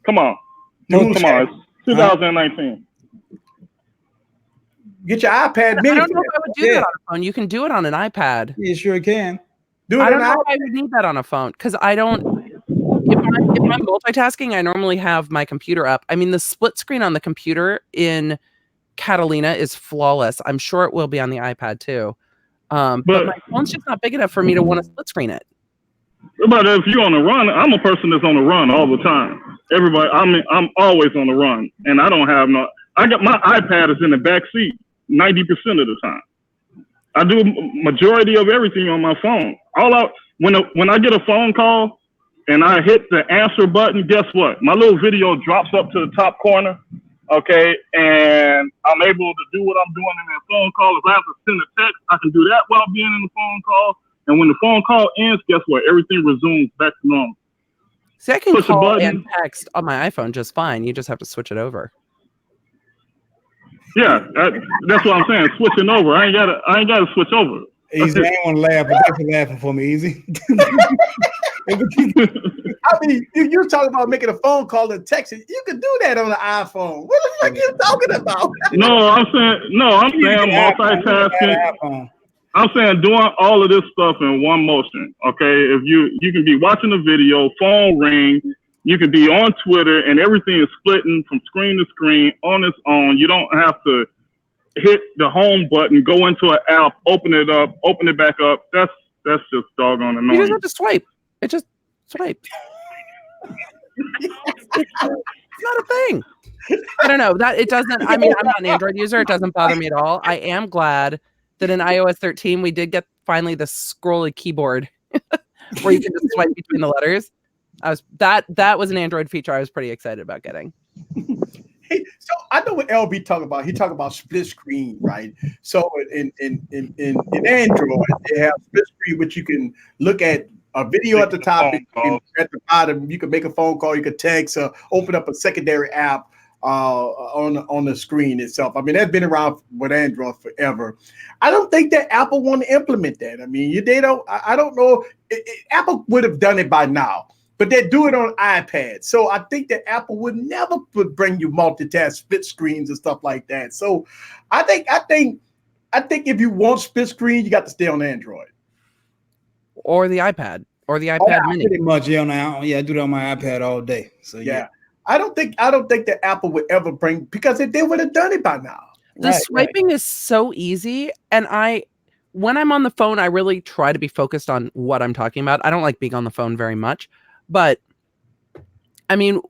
Come on. Come on. It's 2019. Get your iPad mini. I don't know if I would do that on a phone. You can do it on an iPad. You sure can. I don't know if I would need that on a phone because I don't. If I'm multitasking, I normally have my computer up. I mean, the split screen on the computer in Catalina is flawless. I'm sure it will be on the iPad too. But my phone's just not big enough for me to want to split screen it. But if you're on the run, I'm a person that's on the run all the time. Everybody, I'm always on the run, and I don't have no. I got my iPad is in the back seat 90% of the time. I do majority of everything on my phone. When I get a phone call and I hit the answer button, guess what? My little video drops up to the top corner, okay, and I'm able to do what I'm doing in that phone call. If I have to send a text, I can do that while being in the phone call. And when the phone call ends, guess what? Everything resumes back to normal. See, I can call and text on my iPhone just fine. You just have to switch it over. Yeah, that's what I'm saying. Switching over. I ain't gotta switch over. Easy. I ain't want to laugh, but thanks for laughing for me, Easy. I mean, you're talking about making a phone call and texting. You can do that on the iPhone. What the fuck are you talking about? I'm saying multitasking. I'm saying doing all of this stuff in one motion. Okay, if you can be watching a video, phone ring, you can be on Twitter, and everything is splitting from screen to screen on its own. You don't have to hit the home button, go into an app, open it up, open it back up. That's just doggone annoying. You just have to swipe. It just swipes. It's not a thing. I don't know that it doesn't. I mean, I'm not an Android user. It doesn't bother me at all. I am glad that in iOS 13 we did get finally the scrolly keyboard where you can just swipe between the letters. That was an Android feature I was pretty excited about getting. Hey, so I know what LB talking about. He talking about split screen, right? So in Android, they have split screen, which you can look at a video at the top, and at the bottom, you can make a phone call, you can text, open up a secondary app on the screen itself. I mean, that's been around with Android forever. I don't think that Apple want to implement that. I mean, they don't. I don't know. Apple would have done it by now, but they do it on iPad. So I think that Apple would never bring you multitask split screens and stuff like that. So I think if you want split screen, you got to stay on Android or the iPad or the iPad Mini. Pretty much, I do that on my iPad all day. So yeah. I don't think that Apple would ever bring, because they would have done it by now. The swiping is so easy, and when I'm on the phone, I really try to be focused on what I'm talking about. I don't like being on the phone very much, but I mean,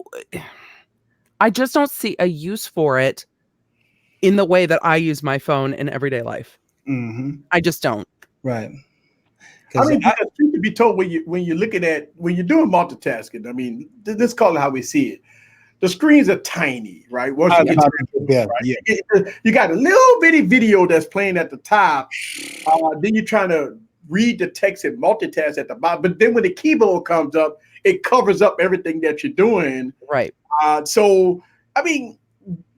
I just don't see a use for it in the way that I use my phone in everyday life. Mm-hmm. I just don't. Right. I mean, truth to be told, when you're looking at, when you're doing multitasking, I mean, this call it how we see it. The screens are tiny, right? Once you get you got a little bitty video that's playing at the top. Then you're trying to read the text and multitask at the bottom. But then when the keyboard comes up, it covers up everything that you're doing. Right. So, I mean,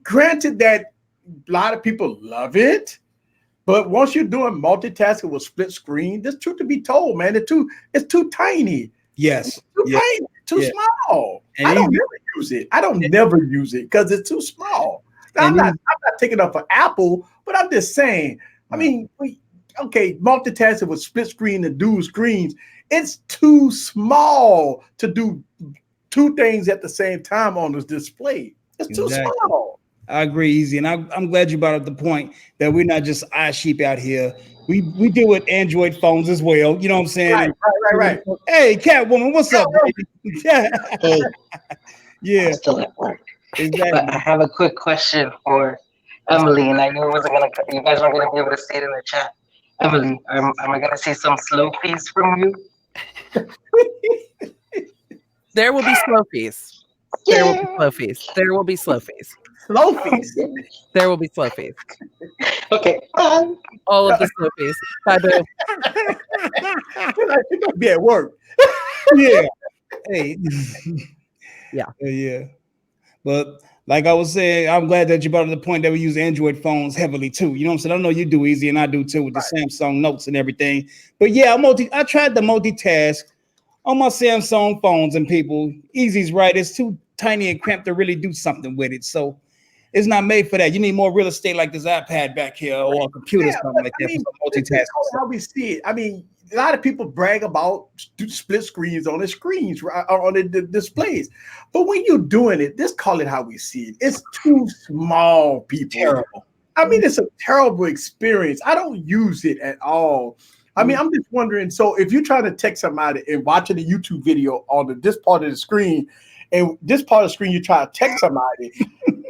granted that a lot of people love it, but once you're doing multitasking with split screen, this truth to be told, man, it's too tiny. Yes. Too small. And I don't never use it. I don't never use it because it's too small. I'm not taking up for Apple, but I'm just saying, I mean, multitasking with split screen and dual screens, it's too small to do two things at the same time on this display. It's too small. I agree, Easy. And I'm glad you brought up the point that we're not just eye sheep out here. We deal with Android phones as well. You know what I'm saying? Right. Hey, Catwoman, what's up, baby? Hey. Yeah. I'm still at work. Exactly. But I have a quick question for Emily, and I knew you guys weren't gonna be able to see it in the chat. Emily, am I gonna see some slow fees from you? There will be slow fees. There will be slow fees. There will be slow fees. Slow fees. There will be slow fees. Okay. All of the slow fees. Bye, boo. You're gonna be at work. Yeah. Hey. Yeah. But like I was saying, I'm glad that you brought up the point that we use Android phones heavily too. You know what I'm saying? I know you do, Easy, and I do too with the Samsung Notes and everything. But yeah, I tried to multitask on my Samsung phones, and people, Easy's right. It's too tiny and cramped to really do something with it. So it's not made for that. You need more real estate like this iPad back here or a computer, something like that. Multitasking. How we see it. I mean, a lot of people brag about split screens on the screens, on the displays. But when you're doing it, just call it how we see it. It's too small, people. Terrible. I mean, it's a terrible experience. I don't use it at all. I mean, I'm just wondering. So, if you're trying to text somebody and watching a YouTube video on this part of the screen, and this part of the screen, you try to text somebody,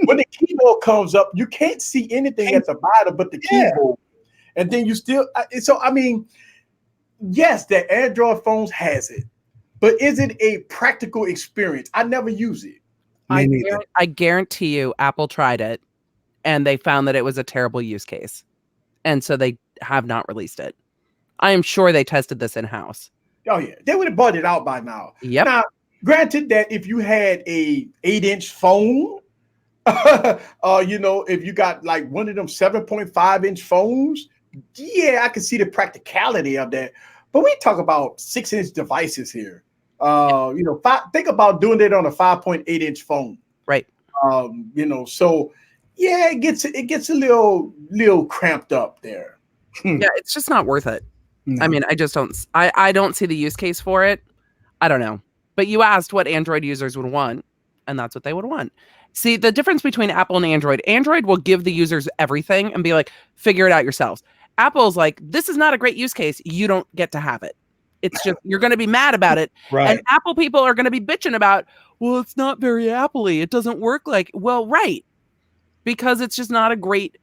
when the keyboard comes up, you can't see anything at the bottom but the keyboard, and then you still. So, I mean, yes, the Android phones has it, but is it a practical experience? I never use it. I guarantee you, Apple tried it, and they found that it was a terrible use case, and so they have not released it. I am sure they tested this in-house. Oh yeah, they would have bought it out by now. Yep. Now, granted that if you had a 8-inch phone, if you got like one of them 7.5-inch phones, yeah, I can see the practicality of that. But we talk about 6-inch devices here. Think about doing it on a 5.8-inch phone. Right. So yeah, it gets a little cramped up there. Yeah, it's just not worth it. No. I mean, I don't see the use case for it. I don't know. But you asked what Android users would want, and that's what they would want. See, the difference between Apple and Android will give the users everything and be like, figure it out yourselves. Apple's like, this is not a great use case. You don't get to have it. It's just, you're going to be mad about it. Right. And Apple people are going to be bitching about, well, it's not very Apple-y. It doesn't work like, well, right. Because it's just not a great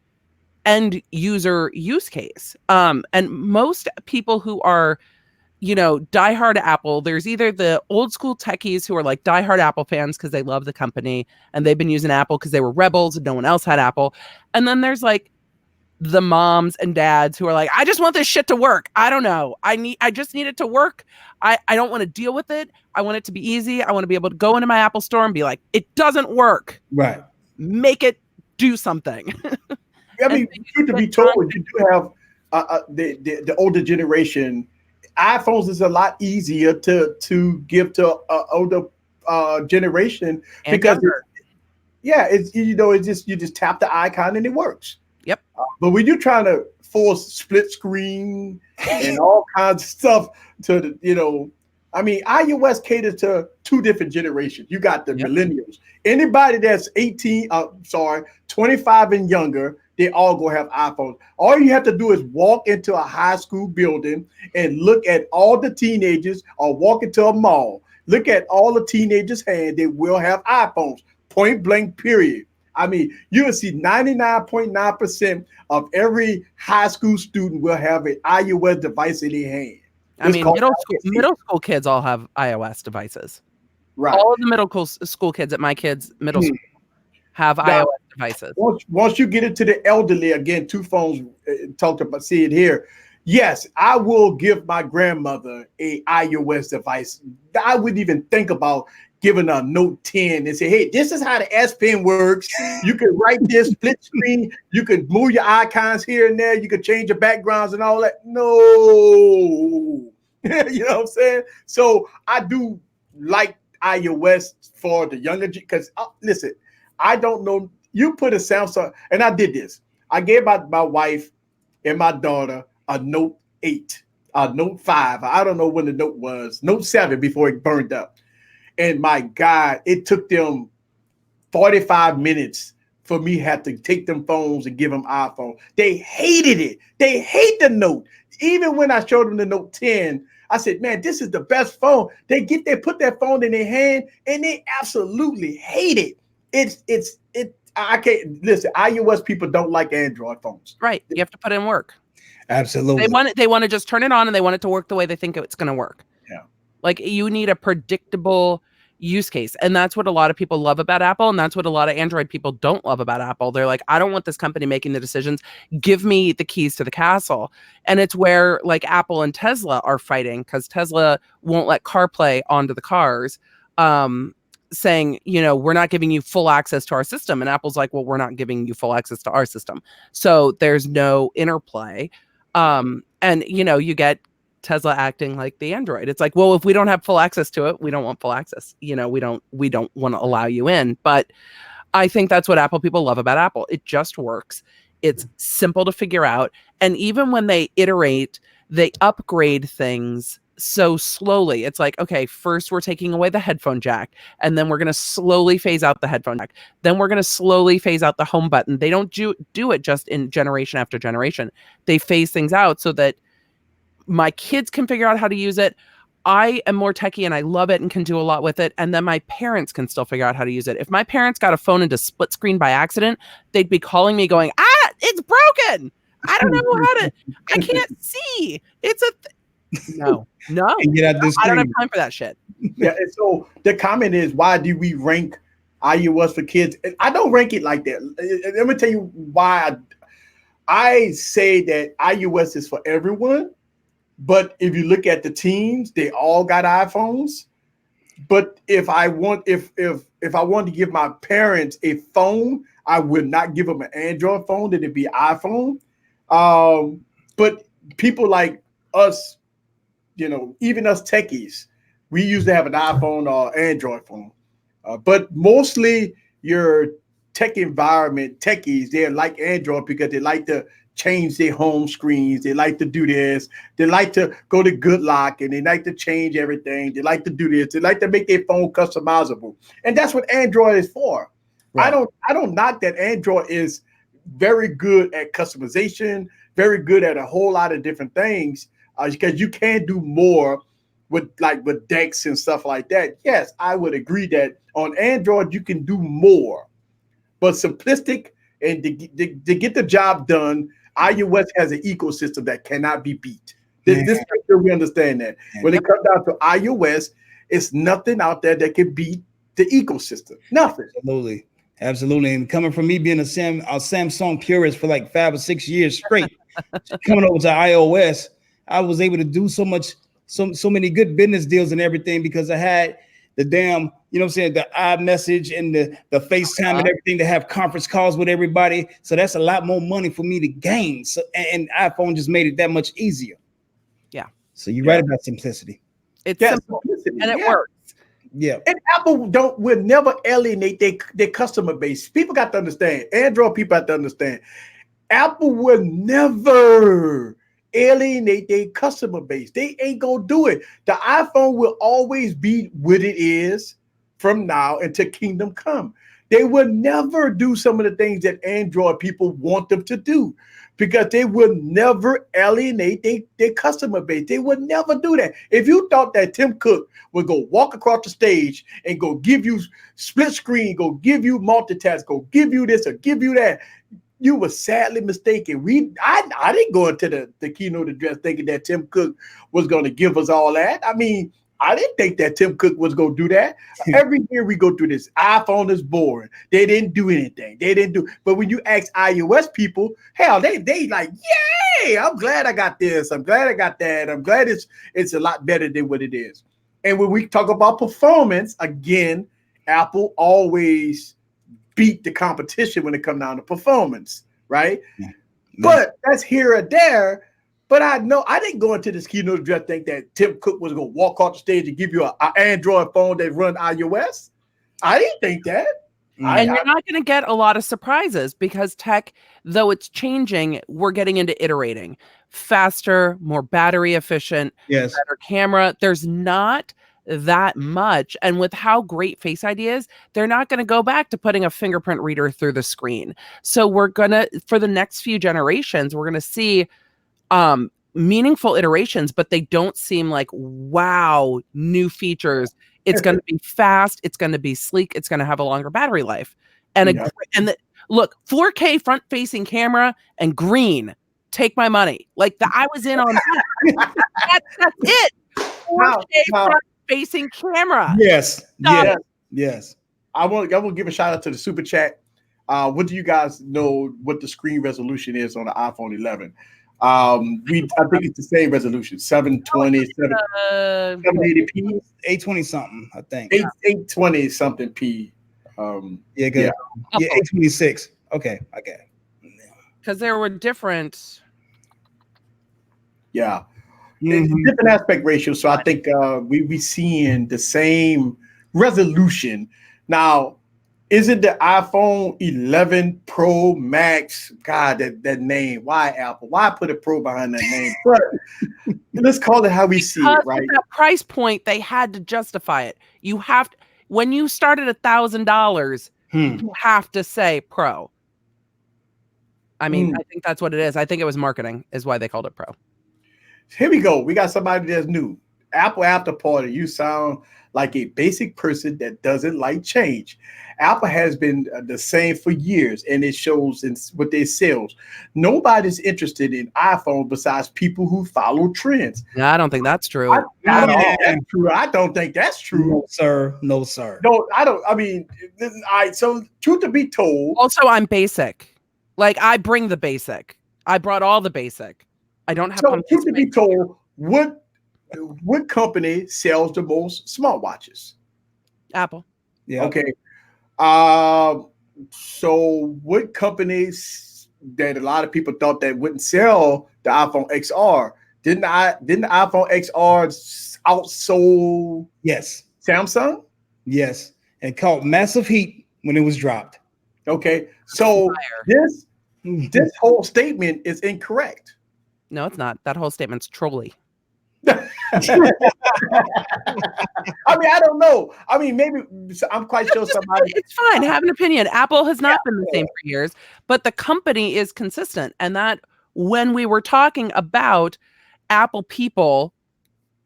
end user use case. And most people who are, diehard Apple, there's either the old school techies who are like diehard Apple fans because they love the company and they've been using Apple because they were rebels and no one else had Apple. And then there's like the moms and dads who are like, I just want this shit to work. I don't know. I just need it to work. I don't want to deal with it. I want it to be easy. I want to be able to go into my Apple store and be like, it doesn't work. Right. Make it do something. I mean, truth to be told, you do have the older generation. iPhones is a lot easier to give to older generation and because it's just you just tap the icon and it works. Yep. But when you're trying to force split screen and all kinds of stuff iOS caters to two different generations. You got the millennials. Anybody that's 25 and younger, they all go have iPhones. All you have to do is walk into a high school building and look at all the teenagers, or walk into a mall. Look at all the teenagers' hands. They will have iPhones. Point blank, period. I mean, you will see 99.9% of every high school student will have an iOS device in their hand. I mean, middle school kids all have iOS devices. Right. All of the middle school kids at my kids' middle school have iOS devices. Once you get into the elderly, again, two phones, talked about, see it here. Yes, I will give my grandmother a iOS device. I wouldn't even think about giving a Note 10 and say, hey, this is how the S Pen works. You can write this split screen. You can move your icons here and there. You can change your backgrounds and all that. No. You know what I'm saying? So I do like iOS for the younger, because listen, I don't know. You put a Samsung, and I did this. I gave my wife and my daughter a Note 8, a Note 5. I don't know when the Note was, Note 7 before it burned up. And my God, it took them 45 minutes for me had to take them phones and give them iPhone. They hated it. They hate the Note. Even when I showed them the Note 10, I said, man, this is the best phone. They put that phone in their hand and they absolutely hate it. I can't listen. iOS people don't like Android phones. Right. You have to put in work. Absolutely. They want to just turn it on and they want it to work the way they think it's going to work. Yeah. Like, you need a predictable use case. And that's what a lot of people love about Apple. And that's what a lot of Android people don't love about Apple. They're like, I don't want this company making the decisions. Give me the keys to the castle. And it's where like Apple and Tesla are fighting, because Tesla won't let CarPlay onto the cars, saying, we're not giving you full access to our system. And Apple's like, well, we're not giving you full access to our system. So there's no interplay. And you get Tesla acting like the Android. It's like, well, if we don't have full access to it, we don't want full access. We don't want to allow you in. But I think that's what Apple people love about Apple. It just works. It's simple to figure out. And even when they iterate, they upgrade things so slowly. It's like, okay, first we're taking away the headphone jack, and then we're going to slowly phase out the headphone jack. Then we're going to slowly phase out the home button. They don't do it just in generation after generation. They phase things out so that my kids can figure out how to use it. I am more techie and I love it and can do a lot with it. And then my parents can still figure out how to use it. If my parents got a phone into split screen by accident, they'd be calling me going, it's broken. I don't know how to, I can't see. It's no. Get out this I don't have time for that shit. Yeah. And so the comment is, why do we rank iOS for kids? I don't rank it like that. Let me tell you why I say that iOS is for everyone. But if you look at the teams, they all got iPhones. But if I want to give my parents a phone, I would not give them an Android phone. Then it'd be iPhone. But people like us, even us techies, we used to have an iPhone or Android phone. But mostly your tech environment techies, they're like Android because they like to change their home screens. They like to do this. They like to go to Good Lock and they like to change everything. They like to do this. They like to make their phone customizable. And that's what Android is for. Right. I don't knock that. Android is very good at customization, very good at a whole lot of different things, because you can do more with decks and stuff like that. Yes, I would agree that on Android you can do more, but simplistic and to get the job done, iOS has an ecosystem that cannot be beat. This sure we understand that. When it comes down to iOS, it's nothing out there that can beat the ecosystem. Nothing. Absolutely. And coming from me being a Samsung purist for like 5 or 6 years straight, coming over to iOS, I was able to do so many good business deals and everything because I had the damn, the iMessage and the FaceTime and everything to have conference calls with everybody. So that's a lot more money for me to gain. So and iPhone just made it that much easier. Yeah. So you're right about simplicity. It's simple and it works. Yeah. And Apple will never alienate their customer base. People got to understand. Android people have to understand. Apple will never alienate their customer base. They ain't gonna do it. The iPhone will always be what it is from now until kingdom come. They will never do some of the things that Android people want them to do because they will never alienate their customer base. They would never do that. If you thought that Tim Cook would go walk across the stage and go give you split screen, go give you multitask, go give you this or give you that, you were sadly mistaken. I didn't go into the keynote address thinking that Tim Cook was going to give us all that. I mean, I didn't think that Tim Cook was going to do that. Every year we go through this. iPhone is boring. They didn't do anything. But when you ask iOS people, hell, they like, yay! I'm glad I got this. I'm glad I got that. I'm glad it's a lot better than what it is. And when we talk about performance, again, Apple always beat the competition when it comes down to performance, right? Yeah. But that's here or there. But I know I didn't go into this keynote address think that Tim Cook was going to walk off the stage and give you an Android phone that run iOS. I didn't think that. And you're not going to get a lot of surprises because tech, though it's changing, we're getting into iterating. Faster, more battery efficient, better camera. There's not that much. And with how great Face ID is, they're not going to go back to putting a fingerprint reader through the screen. So we're going to, for the next few generations, we're going to see meaningful iterations, but they don't seem like, wow, new features. It's going to be fast. It's going to be sleek. It's going to have a longer battery life. And look, 4K front facing camera and green, take my money. Like I was in on that. That's it. 4K front facing camera. Yes. I will give a shout out to the super chat. What do you guys know what the screen resolution is on the iPhone 11? I think it's the same resolution, 720, 780p, 820 something, I think. 820 something p. 826. Okay, I got it. Because there were different. Yeah. Different aspect ratio. So I think we seeing the same resolution. Now, Is it the iPhone 11 Pro Max? God, that name. Why Apple? Why put a Pro behind that name? But let's call it how we see it, right? At that price point, they had to justify it. You have to, when you start at $1,000, you have to say Pro. I mean, I think that's what it is. I think it was marketing is why they called it Pro. Here we go. We got somebody that's new. Apple After Party. You sound like a basic person that doesn't like change. Apple has been the same for years, and it shows in what their sales. Nobody's interested in iPhone besides people who follow trends. Yeah, I don't think that's true. I don't think that's true. No, sir. No, sir. No, I don't. I mean, all right. So, truth to be told, also I'm basic. Like I bring the basic. I brought all the basic. I don't have. So, truth to be told, what company sells the most smartwatches? Apple. Yeah. Okay. So what companies that a lot of people thought that wouldn't sell the iPhone XR didn't the iPhone XR outsold Samsung? Yes, and caught massive heat when it was dropped. Okay, so this whole statement is incorrect. No, it's not. That whole statement's trolly. I mean, I don't know. I mean, maybe I'm quite sure somebody. It's fine. Have an opinion. Apple has not been the same for years, but the company is consistent. And that when we were talking about Apple people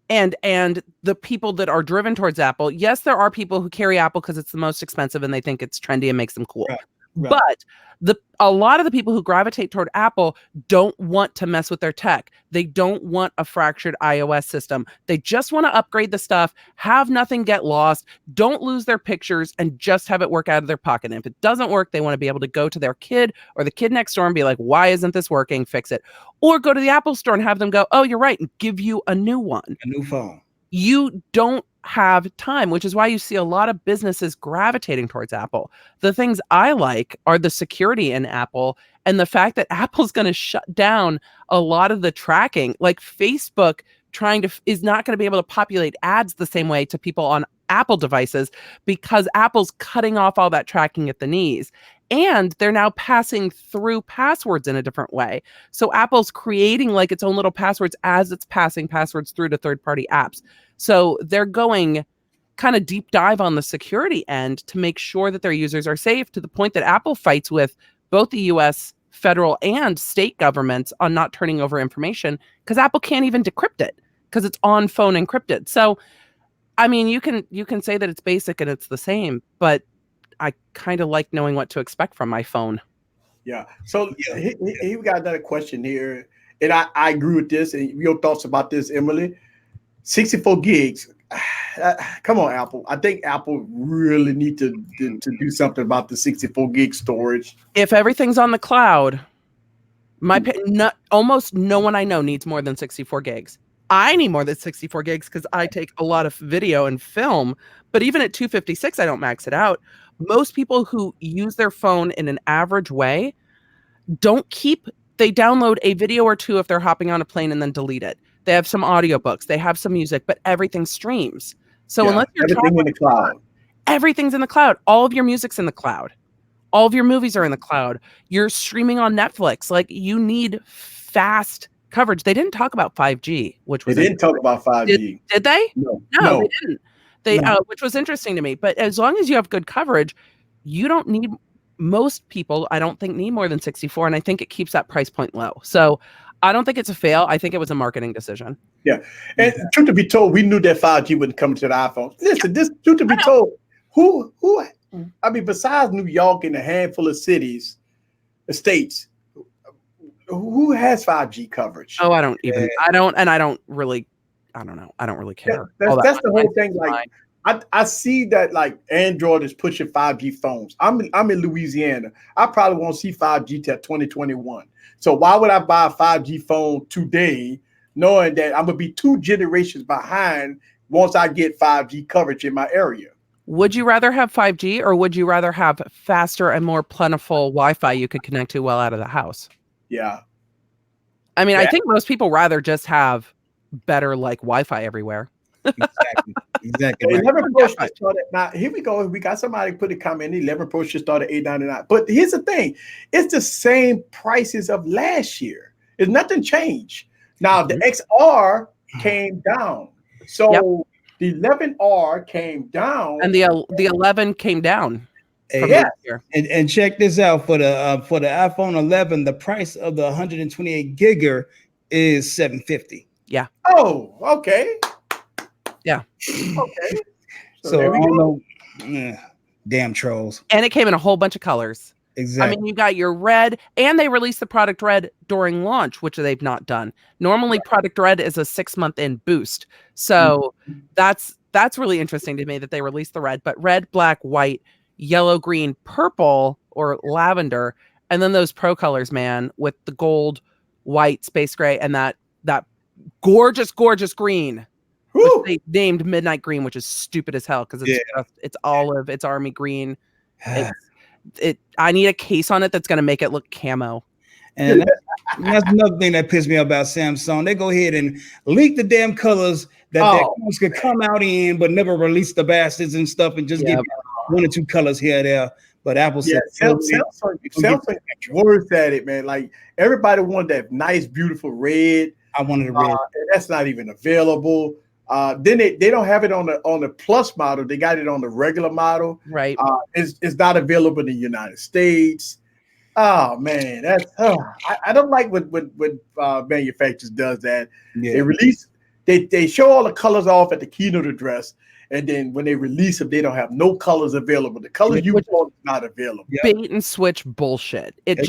and the people that are driven towards Apple, yes, there are people who carry Apple because it's the most expensive and they think it's trendy and makes them cool. Right. But a lot of the people who gravitate toward Apple don't want to mess with their tech. They don't want a fractured iOS system. They just want to upgrade the stuff, have nothing get lost, don't lose their pictures, and just have it work out of their pocket. And if it doesn't work, they want to be able to go to their kid or the kid next door and be like, why isn't this working? Fix it. Or go to the Apple store and have them go, oh, you're right, and give you a new one. A new phone. You don't have time, which is why you see a lot of businesses gravitating towards Apple. The things I like are the security in Apple and the fact that Apple's going to shut down a lot of the tracking. Like Facebook is not going to be able to populate ads the same way to people on Apple devices because Apple's cutting off all that tracking at the knees. And they're now passing through passwords in a different way. So Apple's creating like its own little passwords as it's passing passwords through to third-party apps. So they're going kind of deep dive on the security end to make sure that their users are safe, to the point that Apple fights with both the US federal and state governments on not turning over information because Apple can't even decrypt it because it's on phone encrypted. So, I mean, you can say that it's basic and it's the same, but I kind of like knowing what to expect from my phone. Yeah. So we got another question here, and I agree with this. And your thoughts about this, Emily? 64 gigs. Come on, Apple. I think Apple really need to do something about the 64 gig storage. If everything's on the cloud, almost no one I know needs more than 64 gigs. I need more than 64 gigs because I take a lot of video and film, but even at 256, I don't max it out. Most people who use their phone in an average way they download a video or two if they're hopping on a plane and then delete it. They have some audiobooks, they have some music, but everything streams. So unless you're everything in the cloud, everything's in the cloud. All of your music's in the cloud. All of your movies are in the cloud. You're streaming on Netflix. Like, you need fast coverage. They didn't talk about 5G, which was they didn't talk about 5G. Did they? No, they didn't. Which was interesting to me. But as long as you have good coverage, you don't need. Most people, I don't think, need more than 64, and I think it keeps that price point low. So I don't think it's a fail. I think it was a marketing decision. Yeah, and truth to be told, we knew that 5G wouldn't come to the iPhone. Listen, this truth to be told, who? I mean, besides New York and a handful of states, who has 5G coverage? Oh, I don't really care. That's the whole thing. Like, I see that like Android is pushing 5G phones. I'm in Louisiana. I probably won't see 5G till 2021. So why would I buy a 5G phone today, knowing that I'm gonna be 2 generations behind once I get 5G coverage in my area? Would you rather have 5G or would you rather have faster and more plentiful Wi-Fi you could connect to well out of the house? Yeah. I mean, I think most people rather just have better like Wi-Fi everywhere. Exactly. Exactly. The Right. 11 Pro should start at now. Here we go. We got somebody put a comment. 11 Pro should start at $899. But here's the thing: it's the same prices of last year. It's nothing changed. Now the XR came down, so the 11R came down, and the 11 came down. Hey, yeah. And check this out for the iPhone 11, the price of the 128 giger is $750. Yeah. Oh, okay. Yeah. Okay. So there we I don't go. know. Damn trolls. And it came in a whole bunch of colors. Exactly. I mean, you got your red, and they released the product red during launch, which they've not done. Normally, product red is a 6-month in boost. So that's really interesting to me that they released the red, but red, black, white, yellow, green, purple, or lavender, and then those pro colors, man, with the gold, white, space gray, and that gorgeous green. Which they named Midnight Green, which is stupid as hell because it's olive, it's army green. I need a case on it that's going to make it look camo. And that's another thing that pissed me off about Samsung. They go ahead and leak the damn colors that their phones could come out in, but never release the bastards and stuff, and just give one or two colors here or there. But Apple said, Samsung worse at it, man. Like everybody wanted that nice, beautiful red. I wanted a red. That's not even available. Then they don't have it on the plus model. They got it on the regular model. Right. It's not available in the United States. Oh man, that's I don't like when manufacturers does that. They release they show all the colors off at the keynote address, and then when they release them, they don't have no colors available. The colors you want is not available. Bait and switch bullshit. It's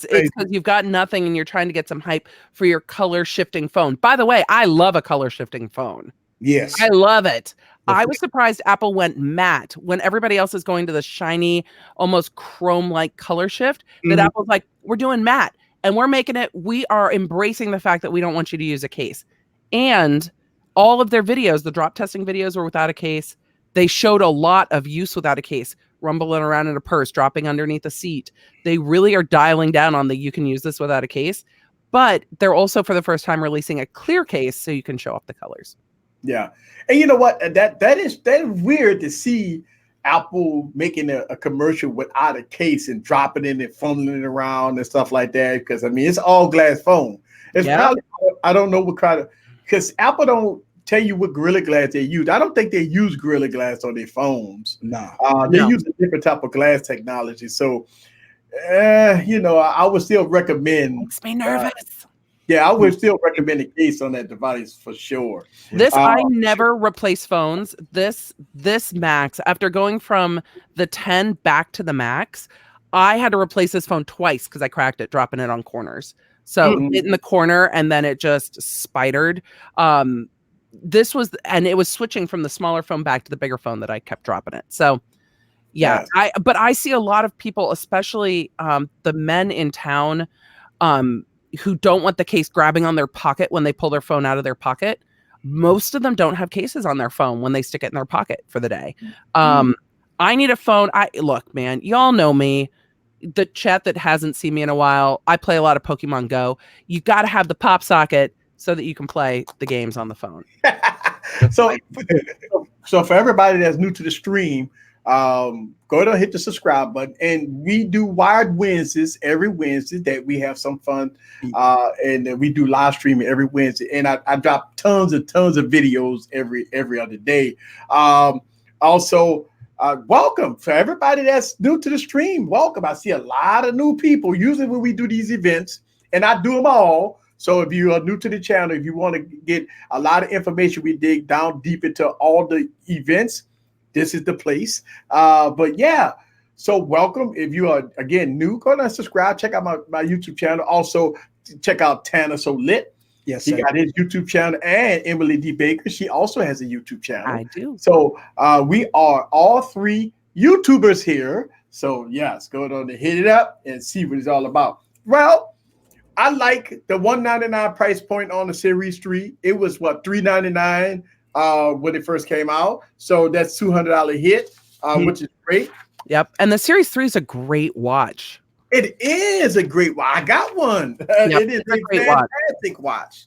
because you've got nothing and you're trying to get some hype for your color shifting phone. By the way, I love a color shifting phone. Yes, I love it. I was surprised Apple went matte when everybody else is going to the shiny, almost chrome-like color shift. That Apple's like, we're doing matte and we're making it. We are embracing the fact that we don't want you to use a case. And all of their videos, the drop testing videos were without a case. They showed a lot of use without a case, rumbling around in a purse, dropping underneath a seat. They really are dialing down on you can use this without a case, but they're also for the first time releasing a clear case so you can show off the colors. Yeah. And you know what? That is weird to see Apple making a commercial without a case and dropping it and fumbling it around and stuff like that. Because I mean, it's all glass phone. It's probably, I don't know what kind of, because Apple don't tell you what Gorilla Glass they use. I don't think they use Gorilla Glass on their phones. No. They use a different type of glass technology. So, I would still recommend. Makes me nervous. I would still recommend a case on that device for sure. I never replace phones. This Max, after going from the 10 back to the Max, I had to replace this phone twice because I cracked it, dropping it on corners. So it in the corner and then it just spidered. It was switching from the smaller phone back to the bigger phone that I kept dropping it. So but I see a lot of people, especially the men in town, who don't want the case grabbing on their pocket when they pull their phone out of their pocket. Most of them don't have cases on their phone when they stick it in their pocket for the day. I need a phone. Look, man, y'all know me. The chat that hasn't seen me in a while, I play a lot of Pokemon Go. You got to have the pop socket so that you can play the games on the phone. So for everybody that's new to the stream, go ahead and hit the subscribe button. And we do Wired Wednesdays every Wednesday that we have some fun. And we do live streaming every Wednesday. And I drop tons of videos every other day. Also, welcome for everybody that's new to the stream. Welcome. I see a lot of new people. Usually when we do these events, and I do them all. So if you are new to the channel, if you want to get a lot of information, we dig down deep into all the events. This is the place. So welcome. If you are, again, new, go ahead and subscribe. Check out my YouTube channel. Also, check out Tanner So Lit. Yes, he got his YouTube channel, and Emily D. Baker. She also has a YouTube channel. I do. So we are all three YouTubers here. So yes, go on and hit it up and see what it's all about. Well, I like the $199 price point on the Series 3. It was $399 when it first came out. So that's $200 hit, which is great. Yep. And the Series 3 is a great watch. It is a great watch. I got one. Yep, it is a fantastic watch.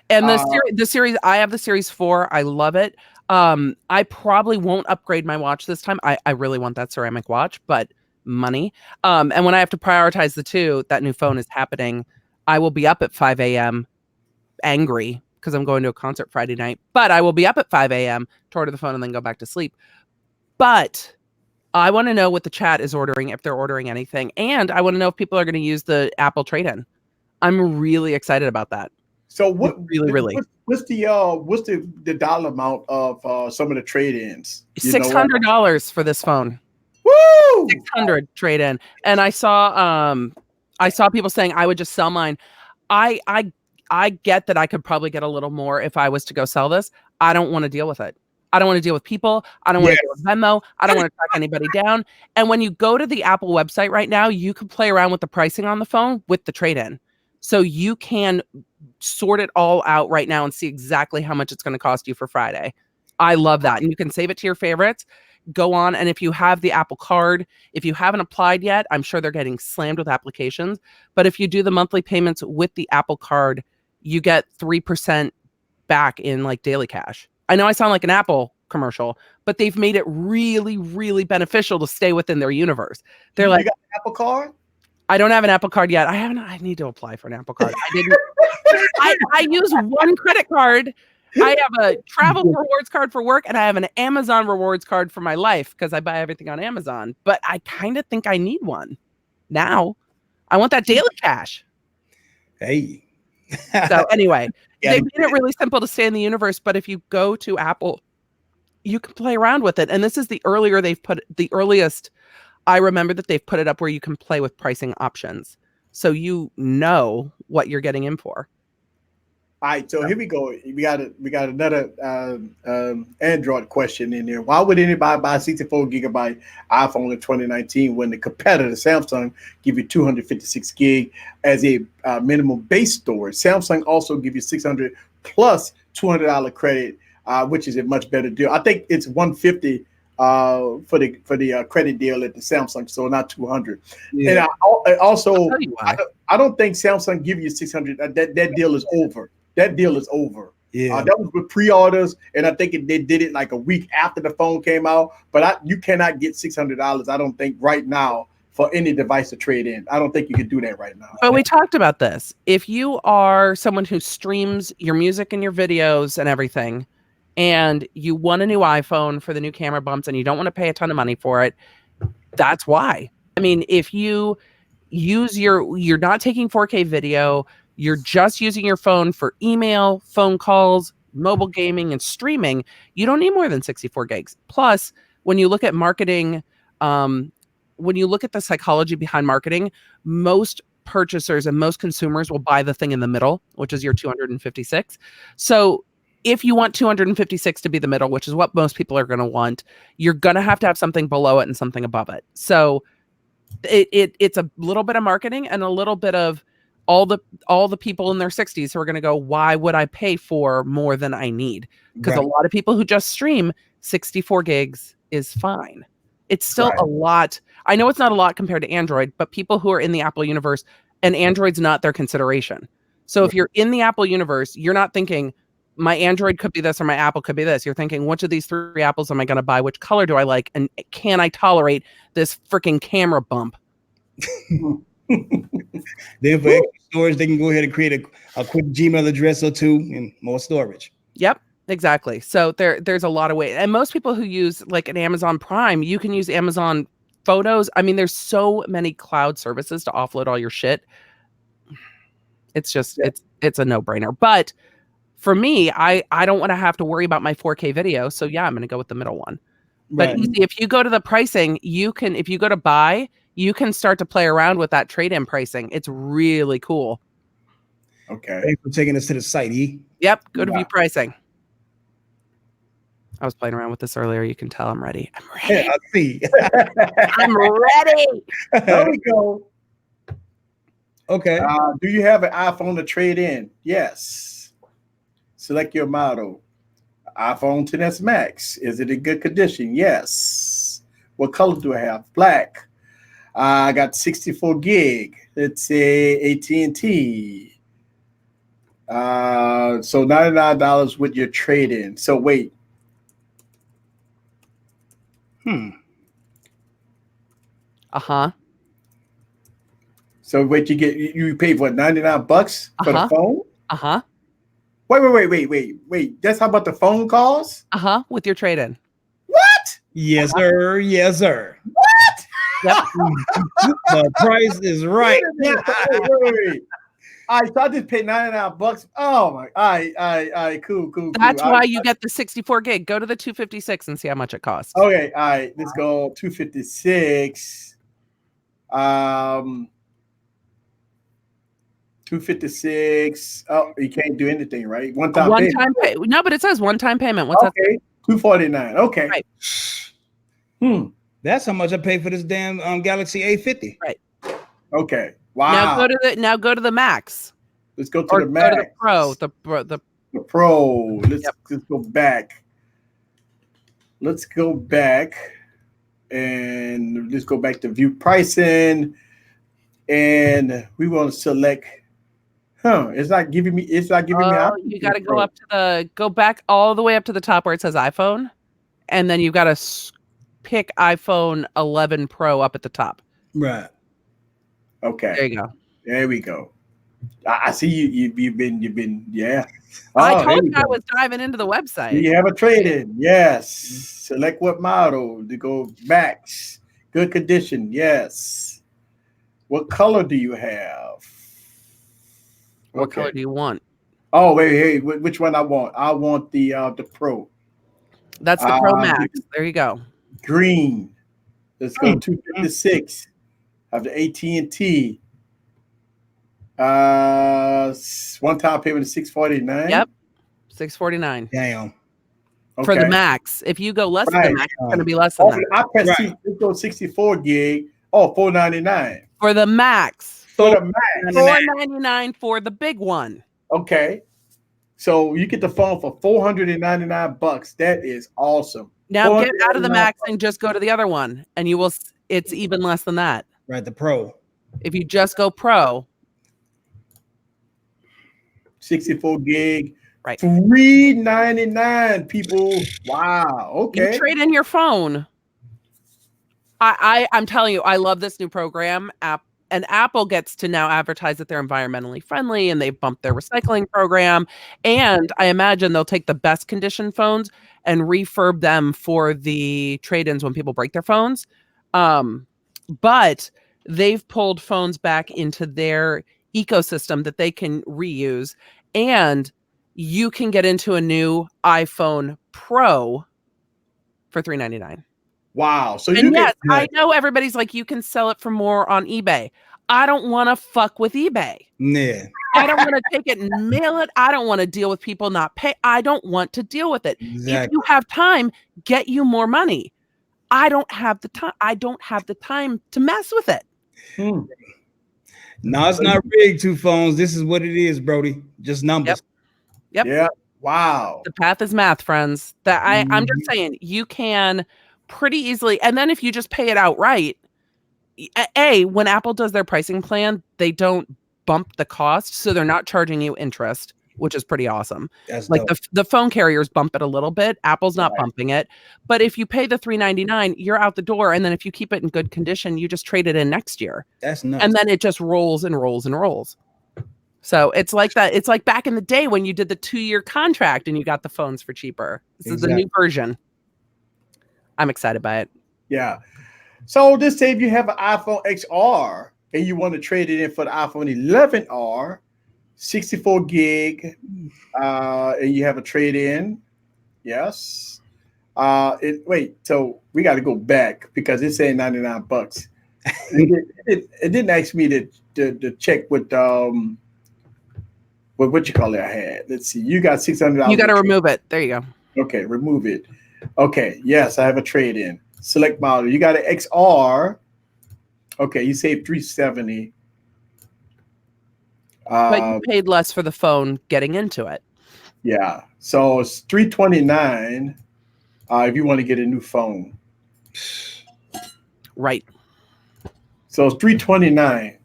And the series, I have the Series 4. I love it. I probably won't upgrade my watch this time. I really want that ceramic watch, but money. And when I have to prioritize the two, that new phone is happening. I will be up at 5 a.m. angry because I'm going to a concert Friday night, but I will be up at 5 a.m. to order the phone and then go back to sleep. But I want to know what the chat is ordering, if they're ordering anything. And I want to know if people are going to use the Apple trade-in. I'm really excited about that. So what really what's the dollar amount of some of the trade-ins? $600 for this phone. Woo! 600 trade-in. And I saw people saying I would just sell mine. I get that I could probably get a little more if I was to go sell this. I don't want to deal with it. I don't want to deal with people. I don't want to deal with Venmo. I don't want to track anybody down. And when you go to the Apple website right now, you can play around with the pricing on the phone with the trade-in. So you can sort it all out right now and see exactly how much it's going to cost you for Friday. I love that. And you can save it to your favorites. Go on. And if you have the Apple card, if you haven't applied yet, I'm sure they're getting slammed with applications. But if you do the monthly payments with the Apple card, you get 3% back in like daily cash. I know I sound like an Apple commercial, but they've made it really, really beneficial to stay within their universe. They're like, you got an Apple card? I don't have an Apple card yet. I need to apply for an Apple card. I didn't. I use one credit card. I have a travel rewards card for work, and I have an Amazon rewards card for my life because I buy everything on Amazon. But I kind of think I need one now. I want that daily cash. Hey. So anyway, they made it really simple to stay in the universe. But if you go to Apple, you can play around with it. And this is the earliest I remember that they've put it up where you can play with pricing options. So you know what you're getting in for. All right, so here we go. We got another Android question in there. Why would anybody buy a 64 gigabyte iPhone in 2019 when the competitor Samsung give you 256 gig as a minimum base storage? Samsung also give you 600 plus $200 credit, which is a much better deal. I think it's 150 for the credit deal at the Samsung store, not 200. Yeah. And I don't think Samsung give you 600. That deal is over. That deal is over. Yeah, that was with pre-orders, and I think they did it like a week after the phone came out. But you cannot get $600. I don't think right now for any device to trade in. I don't think you can do that right now. But we talked about this. If you are someone who streams your music and your videos and everything, and you want a new iPhone for the new camera bumps, and you don't want to pay a ton of money for it, that's why. I mean, if you use you're not taking 4K video, you're just using your phone for email, phone calls, mobile gaming, and streaming, you don't need more than 64 gigs. Plus, when you look at marketing, when you look at the psychology behind marketing, most purchasers and most consumers will buy the thing in the middle, which is your 256. So if you want 256 to be the middle, which is what most people are going to want, you're going to have something below it and something above it. So it's a little bit of marketing and a little bit of all the people in their 60s who are going to go, why would I pay for more than I need? Because a lot of people who just stream, 64 gigs is fine. It's still a lot. I know it's not a lot compared to Android, but people who are in the Apple universe, and Android's not their consideration. So if you're in the Apple universe, you're not thinking, my Android could be this or my Apple could be this. You're thinking, which of these three apples am I going to buy? Which color do I like? And can I tolerate this freaking camera bump? Then for extra storage, they can go ahead and create a quick Gmail address or two and more storage. Yep, exactly. So there's a lot of ways. And most people who use like an Amazon Prime, you can use Amazon Photos. I mean, there's so many cloud services to offload all your shit. It's just, it's a no-brainer. But for me, I don't want to have to worry about my 4K video. So yeah, I'm going to go with the middle one. But easy, if you go to the pricing, if you go to buy, you can start to play around with that trade-in pricing. It's really cool. Okay. Thanks for taking us to the site, E. Yep, go to view pricing. I was playing around with this earlier. You can tell I'm ready. I'm ready. Yeah, I see. I'm ready. There we go. Okay. Do you have an iPhone to trade in? Yes. Select your model. iPhone XS Max. Is it in good condition? Yes. What color do I have? Black. I got 64 gig. It's a AT&T. So $99 with your trade-in. So wait. Uh-huh. So wait, you paid what, $99 for the phone? Uh-huh. Wait. That's how about the phone calls? Uh-huh. With your trade-in. What? Yes, sir. Yes, sir. What? Yep. The price is right. Wait. All right, so I just paid $99. Oh my! All right, cool. That's why you get the 64 gig. Go to the 256 and see how much it costs. Okay, all right, let's go 256. 256. Oh, you can't do anything, right? One-time payment. No, but it says one-time payment. What's that? Okay, 249. Okay. Right. That's how much I paid for this damn Galaxy A50. Right. Okay. Wow. Now go to the Max. Let's go to the Max. Go to the Pro. The Pro. Let's go back. Let's go back and let's go back to view pricing. And we want to select. It's not giving me. It's not giving me. You got to go back all the way up to the top where it says iPhone, and then you've got to pick iPhone 11 Pro up at the top. Right. Okay. There you go. There we go. I see you. You've been. Yeah. I told you I was diving into the website. You have a trade-in. Yes. Select what model to go Max. Good condition. Yes. What color do you have? What color do you want? Oh, wait. Which one I want? I want the Pro. That's the Pro Max. There you go. Green. Let's go 256. Have the AT&T. One-time payment is $649. Yep. $649. Damn. Okay. For the Max. If you go less than the Max, it's going to be less than that. I press let's go 64 gig. Oh, $499. For the Max. For the Max. $499 for the big one. Okay. So you get the phone for $499. That is awesome. Now get out of the Max and just go to the other one, and you will. It's even less than that. Right, the Pro. If you just go Pro, 64 gig, right? $399. People, wow. Okay. You trade in your phone. I'm telling you, I love this new program. And Apple gets to now advertise that they're environmentally friendly, and they've bumped their recycling program. And I imagine they'll take the best condition phones and refurb them for the trade-ins when people break their phones. But they've pulled phones back into their ecosystem that they can reuse, and you can get into a new iPhone Pro for $399. Wow. So I know everybody's like, you can sell it for more on eBay. I don't want to fuck with eBay. Yeah. I don't want to take it and mail it. I don't want to deal with people not pay. I don't want to deal with it. Exactly. If you have time, get you more money. I don't have the time. I don't have the time to mess with it. No, it's not rigged. Two phones. This is what it is, Brody. Just numbers. Yep. Yeah. Wow. The path is math, friends. I'm just saying, you can pretty easily. And then if you just pay it outright, when Apple does their pricing plan, they don't bump the cost. So they're not charging you interest, which is pretty awesome. That's like the phone carriers bump it a little bit. Apple's not bumping it. But if you pay the $399, you're out the door. And then if you keep it in good condition, you just trade it in next year. That's nuts. And then it just rolls and rolls and rolls. So it's like that. It's like back in the day when you did the 2-year contract and you got the phones for cheaper. This is the new version. I'm excited by it. Yeah. So this say if you have an iPhone XR and you want to trade it in for the iPhone 11R, 64 gig, and you have a trade in. Yes. Wait, so we got to go back because it's saying $99. It didn't ask me to check with what you call it. I had. Let's see. You got $600. You got to remove it. There you go. Okay, remove it. Okay, yes, I have a trade in. Select model. You got an XR. Okay, you saved $370. But you paid less for the phone getting into it. Yeah, so it's $329 if you want to get a new phone. Right. So it's $329.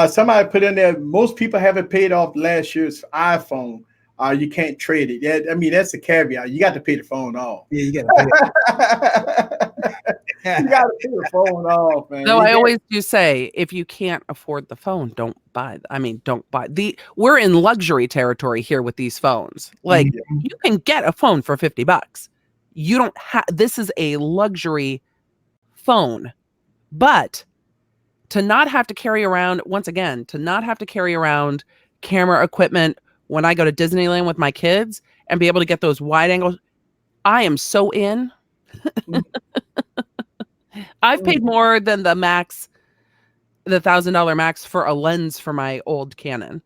Somebody put in there, most people haven't paid off last year's iPhone. you can't trade it. Yeah, I mean that's a caveat. You got to pay the phone off. Yeah, you got to pay You got to pay the phone off, man. No, I always do say, if you can't afford the phone, don't buy. Don't buy we're in luxury territory here with these phones. Like you can get a phone for $50. You don't have. This is a luxury phone, but to not have to carry around, once again, to not have to carry around camera equipment when I go to Disneyland with my kids and be able to get those wide angles, I am so in. I've paid more than the max, the $1,000 max for a lens for my old Canon.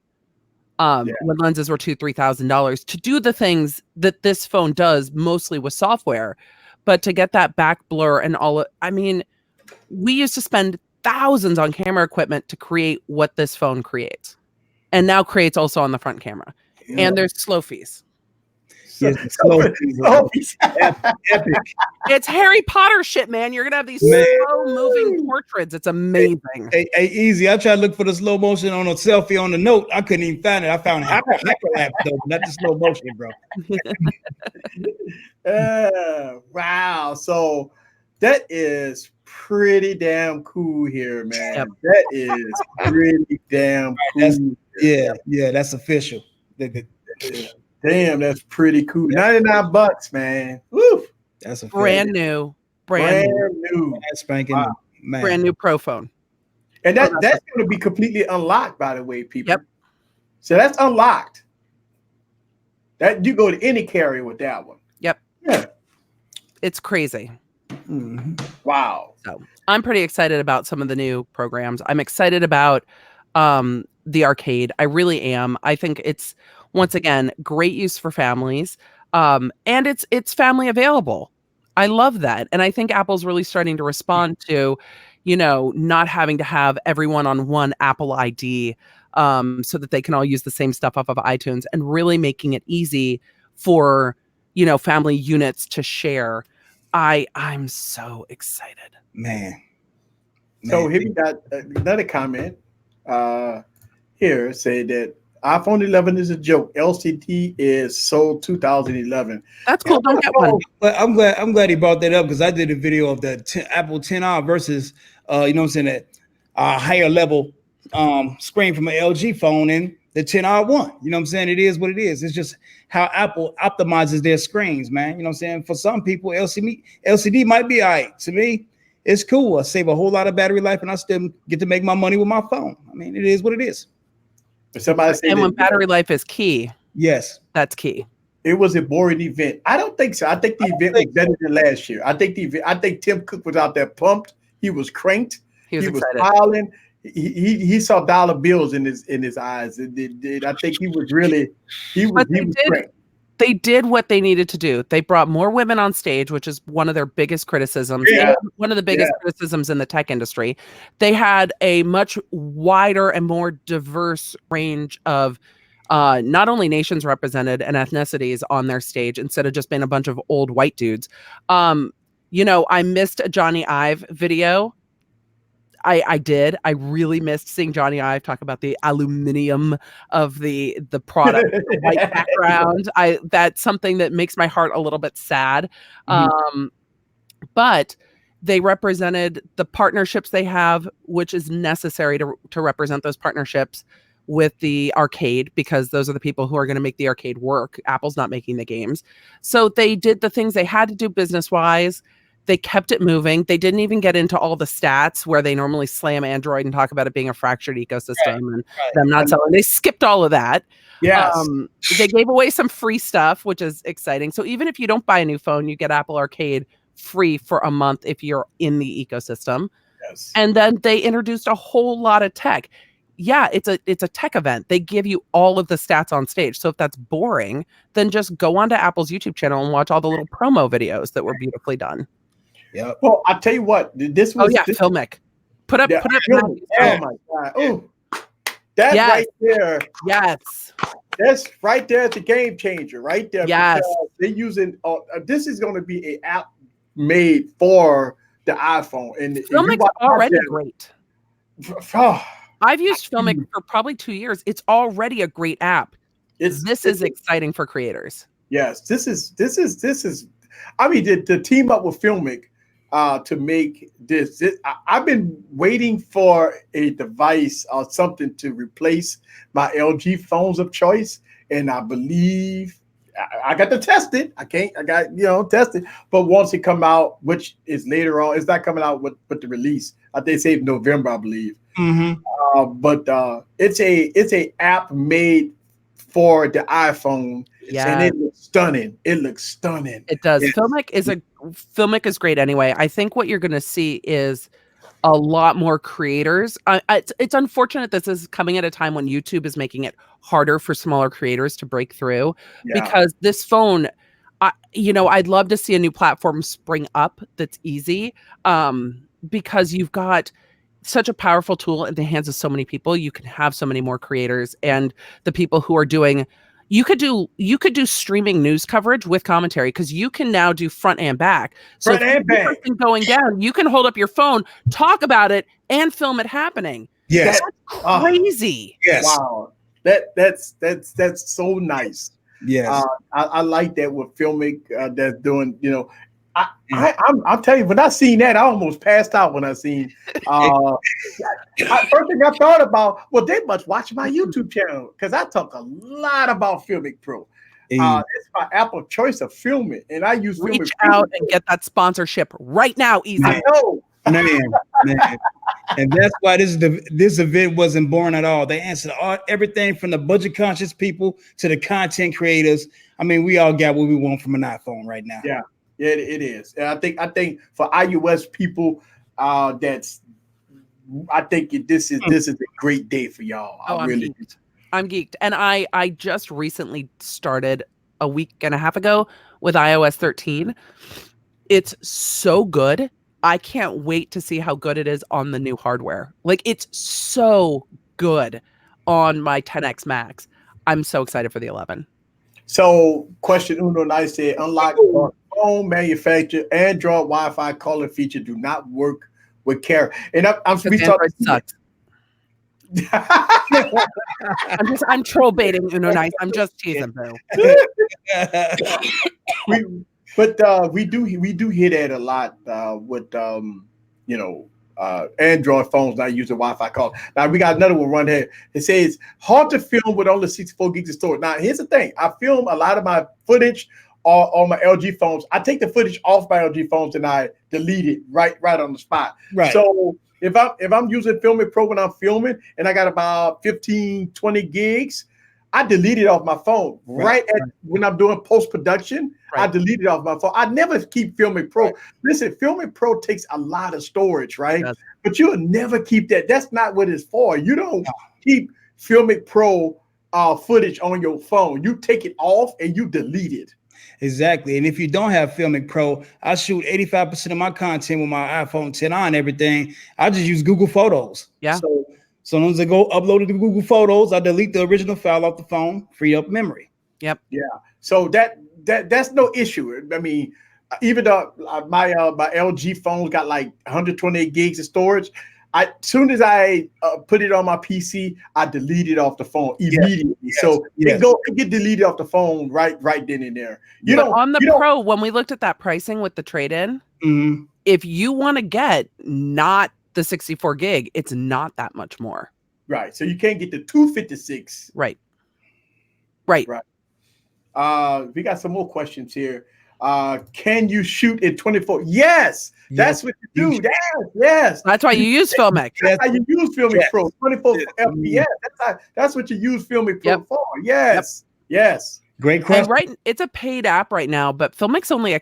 When lenses were $2,000-$3,000 to do the things that this phone does, mostly with software, but to get that back blur and all. I mean, we used to spend thousands on camera equipment to create what this phone creates, and now creates also on the front camera. Yeah. And there's slow fees. Epic. It's Harry Potter shit, man. You're gonna have these slow moving portraits. It's amazing. Hey, easy. I tried to look for the slow motion on a selfie on the Note. I couldn't even find it. I found hyperlapse though, not the slow motion, bro. Wow. So that is pretty damn cool here, man. Yep. That is pretty damn cool. That's official. Damn, that's pretty cool. $99, man. Woo! That's a brand new. Brand new Pro phone. And that's going to be completely unlocked, by the way, people. Yep. So that's unlocked. That you go to any carrier with that one. Yep. Yeah. It's crazy. Mm-hmm. Wow. So I'm pretty excited about some of the new programs. I'm excited about the arcade. I really am. I think it's, once again, great use for families. And it's family available. I love that. And I think Apple's really starting to respond to, not having to have everyone on one Apple ID so that they can all use the same stuff off of iTunes, and really making it easy for, family units to share. I'm so excited. Man. So here we got another comment here say that iPhone 11 is a joke. LCD is sold 2011. That's cool. Don't get one. But I'm glad he brought that up, because I did a video of the Apple XR versus that higher level screen from an LG phone, and the XR won. You know what I'm saying? It is what it is. It's just how Apple optimizes their screens, man. You know what I'm saying? For some people, LCD might be all right. To me, it's cool. I save a whole lot of battery life, and I still get to make my money with my phone. I mean, it is what it is. Somebody said, and when battery life is key, yes, that's key. It was a boring event. I don't think so. I think the event was better than last year. I think Tim Cook was out there pumped. He was cranked. He was smiling. He saw dollar bills in his eyes. I think he was cranked. They did what they needed to do. They brought more women on stage, which is one of their biggest criticisms. Yeah. One of the biggest criticisms in the tech industry. They had a much wider and more diverse range of not only nations represented and ethnicities on their stage, instead of just being a bunch of old white dudes. I missed a Johnny Ive video. I did. I really missed seeing Johnny Ive talk about the aluminum of the product, the white background. That's something that makes my heart a little bit sad. Mm-hmm. But they represented the partnerships they have, which is necessary to represent those partnerships with the arcade, because those are the people who are going to make the arcade work. Apple's not making the games. So they did the things they had to do business-wise. They kept it moving. They didn't even get into all the stats where they normally slam Android and talk about it being a fractured ecosystem and them not selling. They skipped all of that. Yes. They gave away some free stuff, which is exciting. So even if you don't buy a new phone, you get Apple Arcade free for a month if you're in the ecosystem. Yes. And then they introduced a whole lot of tech. Yeah, it's a tech event. They give you all of the stats on stage. So if that's boring, then just go onto Apple's YouTube channel and watch all the little promo videos that were beautifully done. Yeah. Well, I'll tell you what. This was. Filmic. Put up. Oh my God. Oh, that right there. Yes. That's right there. It's a game changer right there. Yes. They're using. This is going to be an app made for the iPhone, and Filmic's already great. I've used Filmic for probably 2 years. It's already a great app. this is exciting for creators. Yes, this is. I mean, to team up with Filmic to make this. I've been waiting for a device or something to replace my LG phones of choice, and I believe I got to test it. I got test it. But once it come out, which is later on, it's not coming out with the release. I think they say November, I believe. But it's a app made for the iPhone. Yeah, and it looks stunning. It does. Yes. Filmic is great anyway. I think what you're going to see is a lot more creators. It's unfortunate this is coming at a time when YouTube is making it harder for smaller creators to break through, because this phone, I'd love to see a new platform spring up that's easy, because you've got such a powerful tool in the hands of so many people. You can have so many more creators, and the people who are doing. You could do streaming news coverage with commentary, because you can now do front and back. So something going down, you can hold up your phone, talk about it, and film it happening. Yes, that's crazy. Yes, wow, that's so nice. Yes, I like that with Filmic that's doing. I'm telling you, when I seen that, I almost passed out when I seen. First thing I thought about, well, they must watch my YouTube channel, because I talk a lot about Filmic Pro. It's my app of choice of filming, and I use Reach out and get that sponsorship right now, easy. I know, man, and that's why this event wasn't born at all. They answered everything from the budget conscious people to the content creators. I mean, we all got what we want from an iPhone right now. Yeah, it is. And I think for iOS people, I think this is a great day for y'all. I'm geeked. And I just recently started a week and a half ago with iOS 13. It's so good. I can't wait to see how good it is on the new hardware. Like, it's so good on my 10X Max. I'm so excited for the 11. So, question Uno Nice said, unlike phone manufacturer, Android Wi-Fi calling feature do not work with Carrier. And I'm sucks. I'm troll baiting Uno Nice. I'm just teasing, bro. we do hear that a lot with Android phones not using Wi-Fi calls. Now we got another one run here. It says hard to film with only 64 gigs of storage. Now here's the thing: I film a lot of my footage on my LG phones. I take the footage off my LG phones and I delete it right on the spot. Right. So if I'm using Filmic Pro when I'm filming and I got about 15, 20 gigs, I delete it off my phone. When I'm doing post-production, I delete it off my phone. I never keep Filmic Pro. Right. Listen, Filmic Pro takes a lot of storage, right? Yes. But you'll never keep that. That's not what it's for. You don't keep Filmic Pro footage on your phone. You take it off and you delete it. Exactly. And if you don't have Filmic Pro, I shoot 85% of my content with my iPhone 10 and everything. I just use Google Photos. Yeah. So as soon as I go upload it to Google Photos, I delete the original file off the phone, free up memory. Yep. Yeah. So that's no issue. I mean, even though my LG phone's got like 128 gigs of storage, as soon as I put it on my PC, I delete it off the phone immediately. Yes. So it get deleted off the phone right then and there. On the Pro, when we looked at that pricing with the trade-in, if you want to get not the 64 gig, it's not that much more. Right. So you can't get the 256. Right. We got some more questions here. Can you shoot in 24? Yes, that's what you do. Yes. That's why you use Filmic. That's how you use Filmic Pro. 24 FPS. That's what you use Filmic Pro for. Yes. Yes. Great question. And it's a paid app right now, but Filmic's only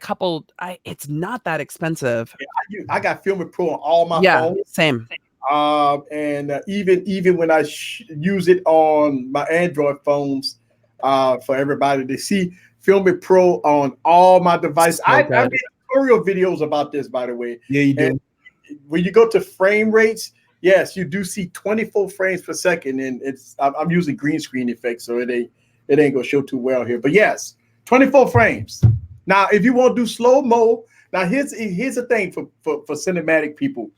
it's not that expensive. Yeah, I got Filmic Pro on all my phones. Same. And even when I use it on my Android phones, for everybody to see Filmic Pro on all my devices. I made tutorial videos about this, by the way. Yeah, you do. And when you go to frame rates, yes, you do see 24 frames per second, and I'm using green screen effects, so it ain't gonna show too well here. But yes, 24 frames. Now, if you want to do slow mo, now here's the thing for cinematic people.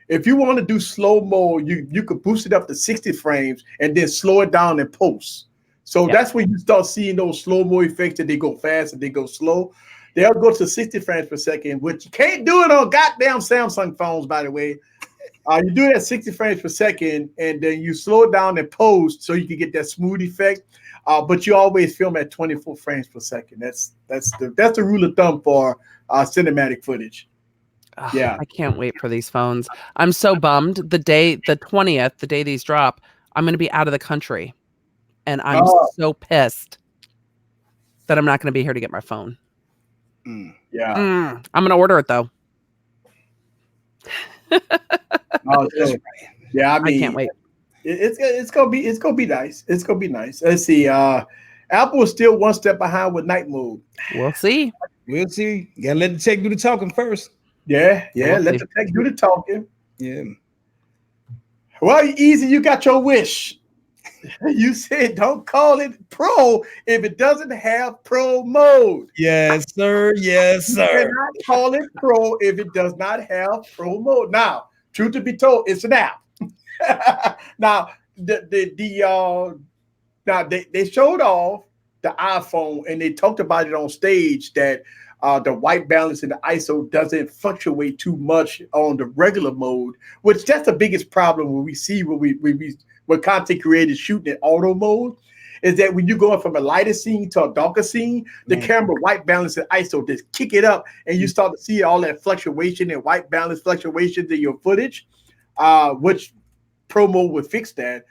If you want to do slow mo, you could boost it up to 60 frames and then slow it down in post. So that's when you start seeing those slow-mo effects that they go fast and they go slow. They'll go to 60 frames per second, which you can't do it on goddamn Samsung phones, by the way. You do it at 60 frames per second, and then you slow it down and post so you can get that smooth effect. But you always film at 24 frames per second. That's the rule of thumb for cinematic footage. Yeah, I can't wait for these phones. I'm so bummed. The 20th, the day these drop, I'm going to be out of the country, and I'm so pissed that I'm not going to be here to get my phone. Yeah, I'm going to order it though. Yeah, I mean, I can't wait. It's gonna be nice. It's gonna be nice. Let's see. Apple is still one step behind with night mode. We'll see. We'll see. You gotta let the tech do the talking first. Yeah. We'll Let see. the tech do the talking. Yeah. Well, Easy, you got your wish. You said don't call it Pro if it doesn't have Pro mode. Yes, sir. Yes, You sir. cannot call it Pro if it does not have Pro mode. Now, truth to be told, it's an app. Now, they showed off the iPhone and they talked about it on stage that the white balance and the ISO doesn't fluctuate too much on the regular mode, which that's the biggest problem when we see when content creators shooting in auto mode, is that when you're going from a lighter scene to a darker scene, the camera white balance and ISO just kick it up, and you start to see all that fluctuation and white balance fluctuations in your footage, which Pro mode would fix that.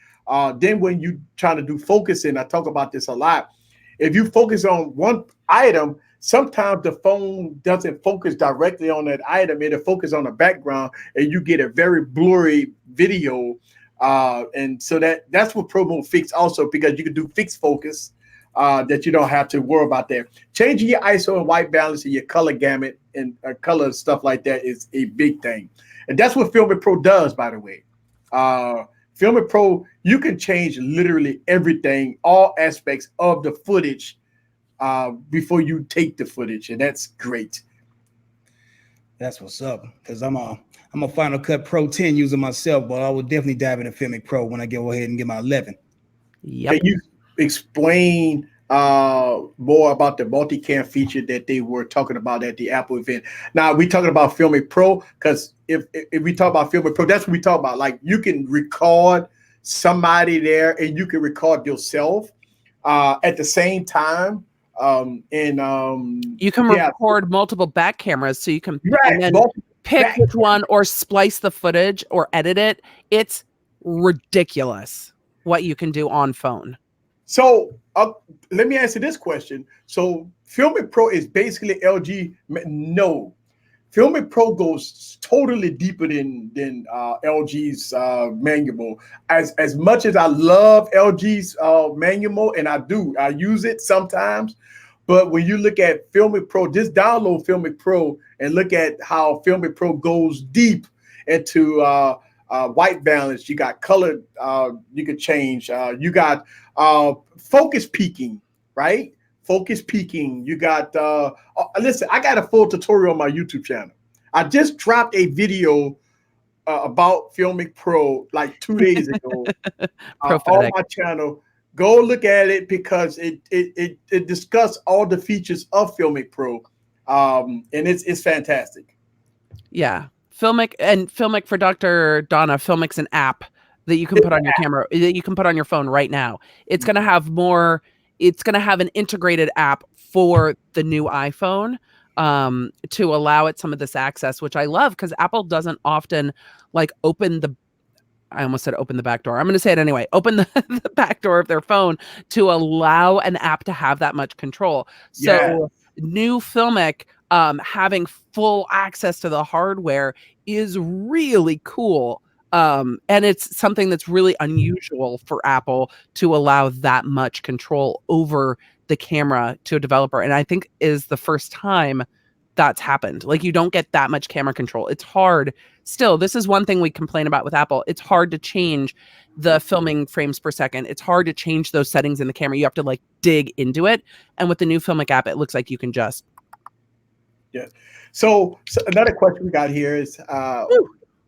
Then when you trying to do focusing, I talk about this a lot. If you focus on one item, sometimes the phone doesn't focus directly on that item. It'll focus on the background, and you get a very blurry video. And so that's what Pro mode fix also, because you can do fixed focus that you don't have to worry about there. Changing your ISO and white balance and your color gamut and color stuff like that is a big thing. And that's what Filmic Pro does, by the way. Filmic Pro, you can change literally everything, all aspects of the footage before you take the footage, and that's great. That's what's up. Because I'm a Final Cut Pro 10 user myself, but I will definitely dive into Filmic Pro when I go ahead and get my 11. Yep. Can you explain more about the multicam feature that they were talking about at the Apple event? Now we're talking about Filmic Pro because if we talk about Filmic Pro, that's what we talk about. Like you can record somebody there and you can record yourself at the same time. You can record multiple back cameras, so you can and then pick which one or splice the footage or edit it. It's ridiculous what you can do on phone. So let me answer this question. So Filmic Pro is basically LG. No, Filmic Pro goes totally deeper than LG's manual. As much as I love LG's manual, and I use it sometimes. But when you look at Filmic Pro, just download Filmic Pro and look at how Filmic Pro goes deep into white balance. You got color, you can change. You got focus peaking, right? Focus peaking. You got, listen, I got a full tutorial on my YouTube channel. I just dropped a video about Filmic Pro like 2 days ago on my channel. Go look at it because it discusses all the features of Filmic Pro, and it's fantastic. Yeah, Filmic for Dr. Donna. Filmic's an app that you can put on your camera, that you can put on your phone right now. It's going to have more. It's going to have an integrated app for the new iPhone to allow it some of this access, which I love because Apple doesn't often like open the. I almost said open the back door. I'm going to say it anyway. Open the back door of their phone to allow an app to have that much control. So new Filmic having full access to the hardware is really cool. And it's something that's really unusual for Apple to allow that much control over the camera to a developer. And I think is the first time that's happened. Like you don't get that much camera control. It's hard. Still, this is one thing we complain about with Apple. It's hard to change the filming frames per second. It's hard to change those settings in the camera. You have to like dig into it. And with the new Filmic app, it looks like you can just. Yeah. So another question we got here is,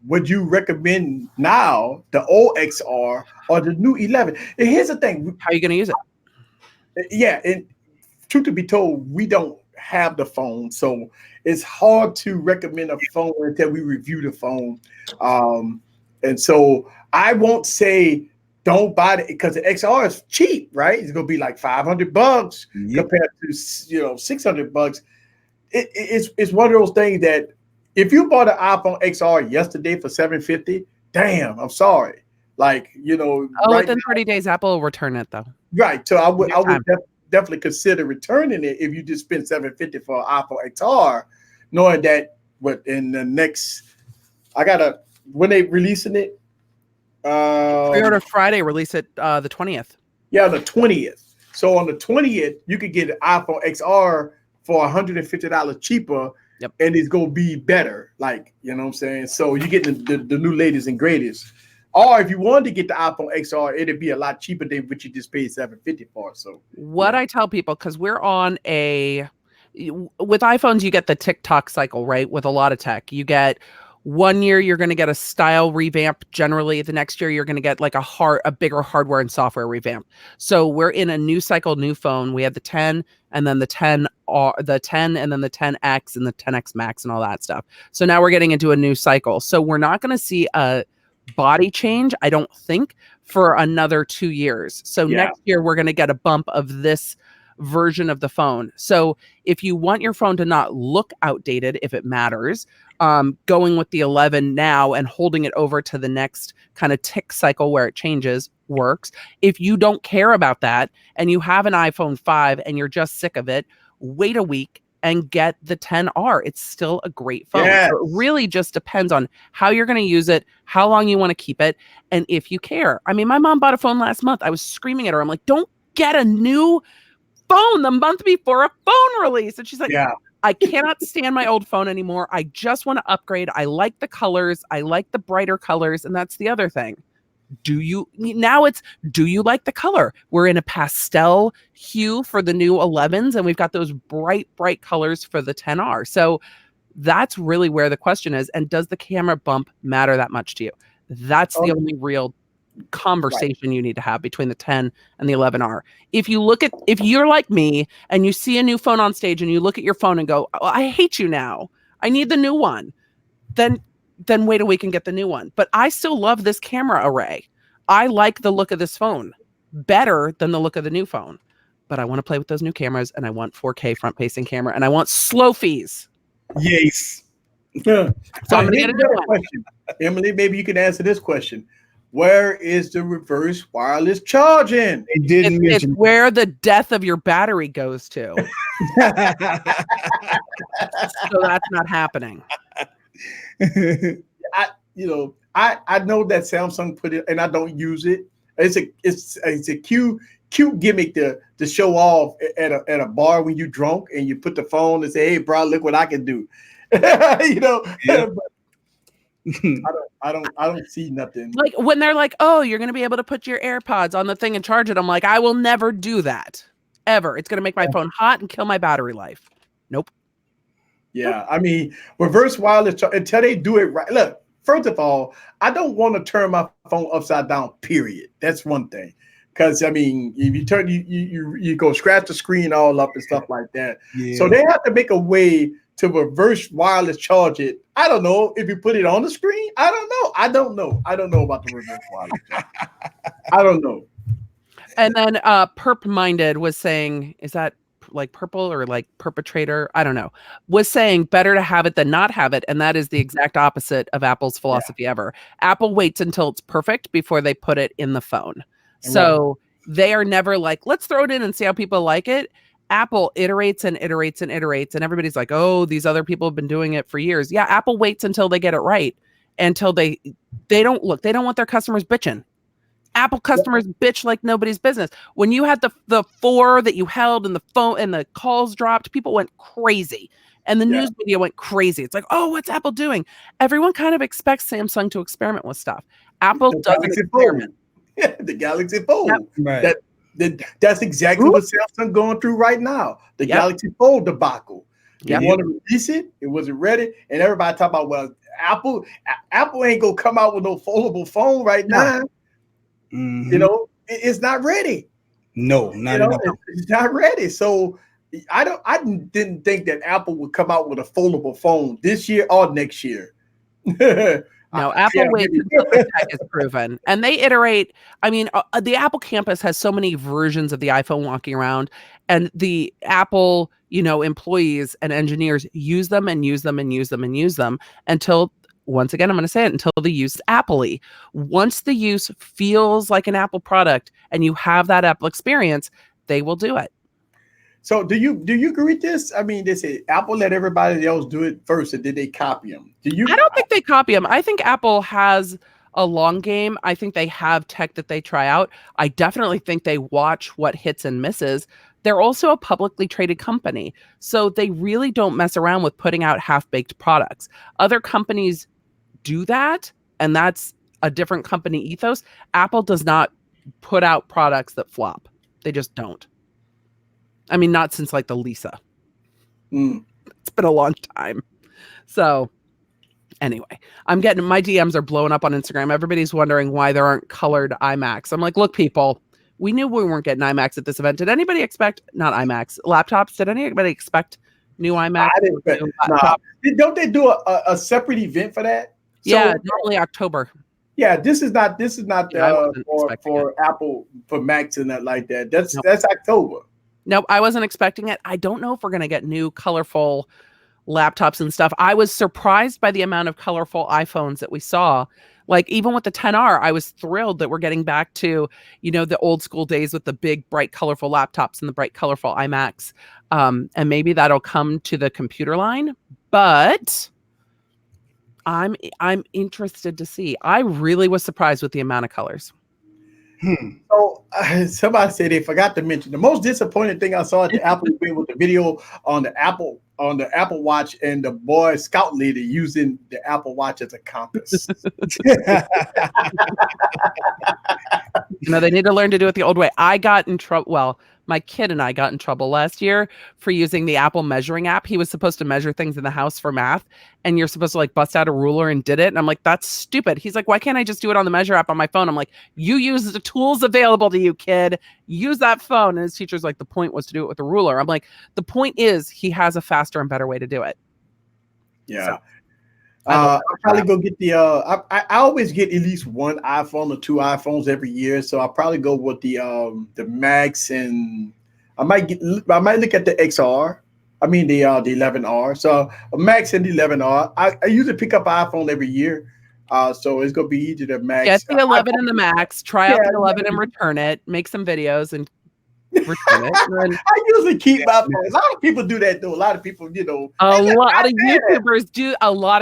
would you recommend now the old XR or the new 11? And here's the thing. How are you going to use it? Yeah, and truth to be told, we don't have the phone, so it's hard to recommend a phone until we review the phone. And so I won't say don't buy it because the XR is cheap, right? It's gonna be like $500 compared to $600. It's one of those things that if you bought an iPhone XR yesterday for $750, damn, I'm sorry. Like, within 30 days, Apple will return it though. Right. So I would definitely consider returning it if you just spend $750 for an iPhone XR, knowing that in the next, when they releasing it. Pre-order Friday, release it the 20th. Yeah, the 20th. So on the 20th, you could get an iPhone XR for $150 cheaper. Yep. And it's gonna be better. Like, you know what I'm saying? So you get the new latest and greatest. Or if you wanted to get the iPhone XR, it'd be a lot cheaper than what you just paid $750 for. So what I tell people, because we're on with iPhones, you get the TikTok cycle, right? With a lot of tech, you get 1 year you're going to get a style revamp. Generally, the next year you're going to get like a bigger hardware and software revamp. So we're in a new cycle, new phone. We had the 10, and then the 10, and then the 10X and the 10X Max and all that stuff. So now we're getting into a new cycle. So we're not going to see a body change, I don't think, for another 2 years. So next year we're going to get a bump of this version of the phone. So if you want your phone to not look outdated, if it matters, going with the 11 now and holding it over to the next kind of tick cycle where it changes works. If you don't care about that and you have an iPhone 5 and you're just sick of it, wait a week and get the 10R. It's still a great phone. Yes. So it really just depends on how you're going to use it, how long you want to keep it, and if you care. I mean, my mom bought a phone last month. I was screaming at her. I'm like, don't get a new phone the month before a phone release. And she's like, I cannot stand my old phone anymore. I just want to upgrade. I like the colors. I like the brighter colors. And that's the other thing. Do you like the color? We're in a pastel hue for the new 11s, and we've got those bright colors for the 10R. So that's really where the question is. And does the camera bump matter that much to you? That's the only real conversation you need to have between the 10 and the 11R. If you're like me and you see a new phone on stage and you look at your phone and go, oh, I hate you now, I need the new one, then wait a week and get the new one. But I still love this camera array. I like the look of this phone better than the look of the new phone. But I want to play with those new cameras, and I want 4K front-facing camera, and I want slow fees. Yes. So I'm going to get a new one. Emily, maybe you can answer this question. Where is the reverse wireless charging? It's where the death of your battery goes to. So that's not happening. I know that Samsung put it, and I don't use it. It's a cute gimmick to show off at a bar when you drunk and you put the phone and say, "Hey, bro, look what I can do." I don't see nothing. Like when they're like, "Oh, you're going to be able to put your AirPods on the thing and charge it." I'm like, I will never do that ever. It's going to make my phone hot and kill my battery life. Nope. Yeah, I mean, reverse wireless until they do it right. Look, first of all, I don't want to turn my phone upside down. Period. That's one thing. Because I mean, if you turn you go scratch the screen all up and stuff like that. Yeah. So they have to make a way to reverse wireless charge it. I don't know if you put it on the screen. I don't know about the reverse wireless charge. I don't know. And then Perp Minded was saying, is that like purple or like perpetrator? I don't know. Was saying better to have it than not have it. And that is the exact opposite of Apple's philosophy ever. Apple waits until it's perfect before they put it in the phone. So they are never like, let's throw it in and see how people like it. Apple iterates and iterates and iterates, and everybody's like, oh, these other people have been doing it for years. Yeah, Apple waits until they get it right, until they don't want their customers bitching. Apple customers bitch like nobody's business. When you had the 4 that you held and the phone and the calls dropped, people went crazy. And the news media went crazy. It's like, oh, what's Apple doing? Everyone kind of expects Samsung to experiment with stuff. Apple doesn't experiment. Yeah, the Galaxy Fold. Yep. Right. That's exactly what Samsung going through right now. The Galaxy Fold debacle. They want to release it. It wasn't ready. And everybody talk about, well, Apple ain't going to come out with no foldable phone right now. Mm-hmm. It's not ready. No, not at all. It's not ready. So I didn't think that Apple would come out with a foldable phone this year or next year. No, Apple waits until the tech is proven, and they iterate. I mean, the Apple campus has so many versions of the iPhone walking around, and the Apple, employees and engineers use them and use them and use them and use them until, once again, I'm going to say it, until the use is Apple-y. Once the use feels like an Apple product and you have that Apple experience, they will do it. So do you agree with this? I mean, they say Apple let everybody else do it first, and did they copy them? I don't think they copy them. I think Apple has a long game. I think they have tech that they try out. I definitely think they watch what hits and misses. They're also a publicly traded company, so they really don't mess around with putting out half-baked products. Other companies do that, and that's a different company ethos. Apple does not put out products that flop. They just don't. I mean, not since like the Lisa. It's been a long time. So anyway, my DMs are blowing up on Instagram. Everybody's wondering why there aren't colored iMacs. I'm like, look, people, we knew we weren't getting iMacs at this event. Did anybody expect, not iMacs, laptops? Did anybody expect new iMacs? I didn't expect, don't they do a separate event for that? Yeah, normally October. Yeah, this is not for Apple, for Macs and that like that. That's October. Nope, I wasn't expecting it. I don't know if we're going to get new colorful laptops and stuff. I was surprised by the amount of colorful iPhones that we saw. Like even with the 10R, I was thrilled that we're getting back to, the old school days with the big, bright, colorful laptops and the bright, colorful iMacs. And maybe that'll come to the computer line, but I'm interested to see. I really was surprised with the amount of colors. So somebody said they forgot to mention the most disappointing thing I saw at the Apple event with the video on the Apple Watch and the boy scout leader using the Apple Watch as a compass. They need to learn to do it the old way. I got in trouble. Well, my kid and I got in trouble last year for using the Apple measuring app. He was supposed to measure things in the house for math, and you're supposed to like bust out a ruler and did it. And I'm like, that's stupid. He's like, why can't I just do it on the measure app on my phone? I'm like, you use the tools available to you, kid. Use that phone. And his teacher's like, the point was to do it with a ruler. I'm like, the point is he has a faster and better way to do it. Yeah. So, I'll probably go get the I always get at least one iPhone or two iPhones every year, so I'll probably go with the Max, and I might look at the XR. I mean the 11R. So a Max and the 11R. I usually pick up an iPhone every year, so it's gonna be easy to Max. Get the 11 and the Max. Try out the 11 and return it. Make some videos and return it. I usually keep my phone. A lot of people do that though. A lot of people, a lot of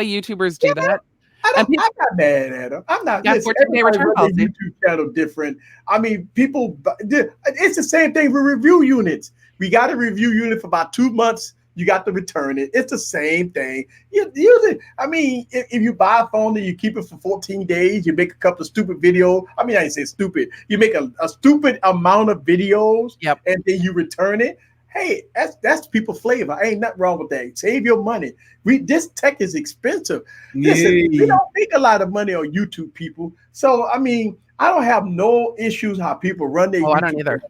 YouTubers do that. I'm not mad at them. I'm not. Listen, everybody runs their YouTube channel different. I mean, people. It's the same thing with review units. We got a review unit for about 2 months. You got to return it. It's the same thing. Usually, I mean, if you buy a phone and you keep it for 14 days, you make a couple of stupid videos. I mean, I didn't say stupid. You make a stupid amount of videos, and then you return it. Hey, that's people flavor. Ain't nothing wrong with that. Save your money. This tech is expensive. Listen, we don't make a lot of money on YouTube, people. So, I mean, I don't have no issues how people run their YouTube. I don't either.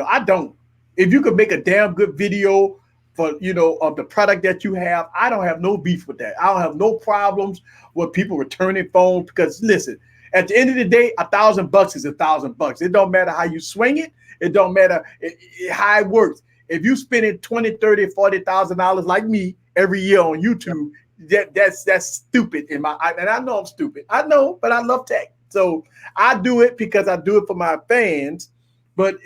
I don't. If you could make a damn good video for of the product that you have, I don't have no beef with that. I don't have no problems with people returning phones, because listen, at the end of the day, $1,000 is $1,000. It don't matter how you swing it. It don't matter how it works. If you spending $20,000, $30,000, $40,000 like me every year on YouTube, that's stupid and I know I'm stupid. I know, but I love tech, so I do it because I do it for my fans. But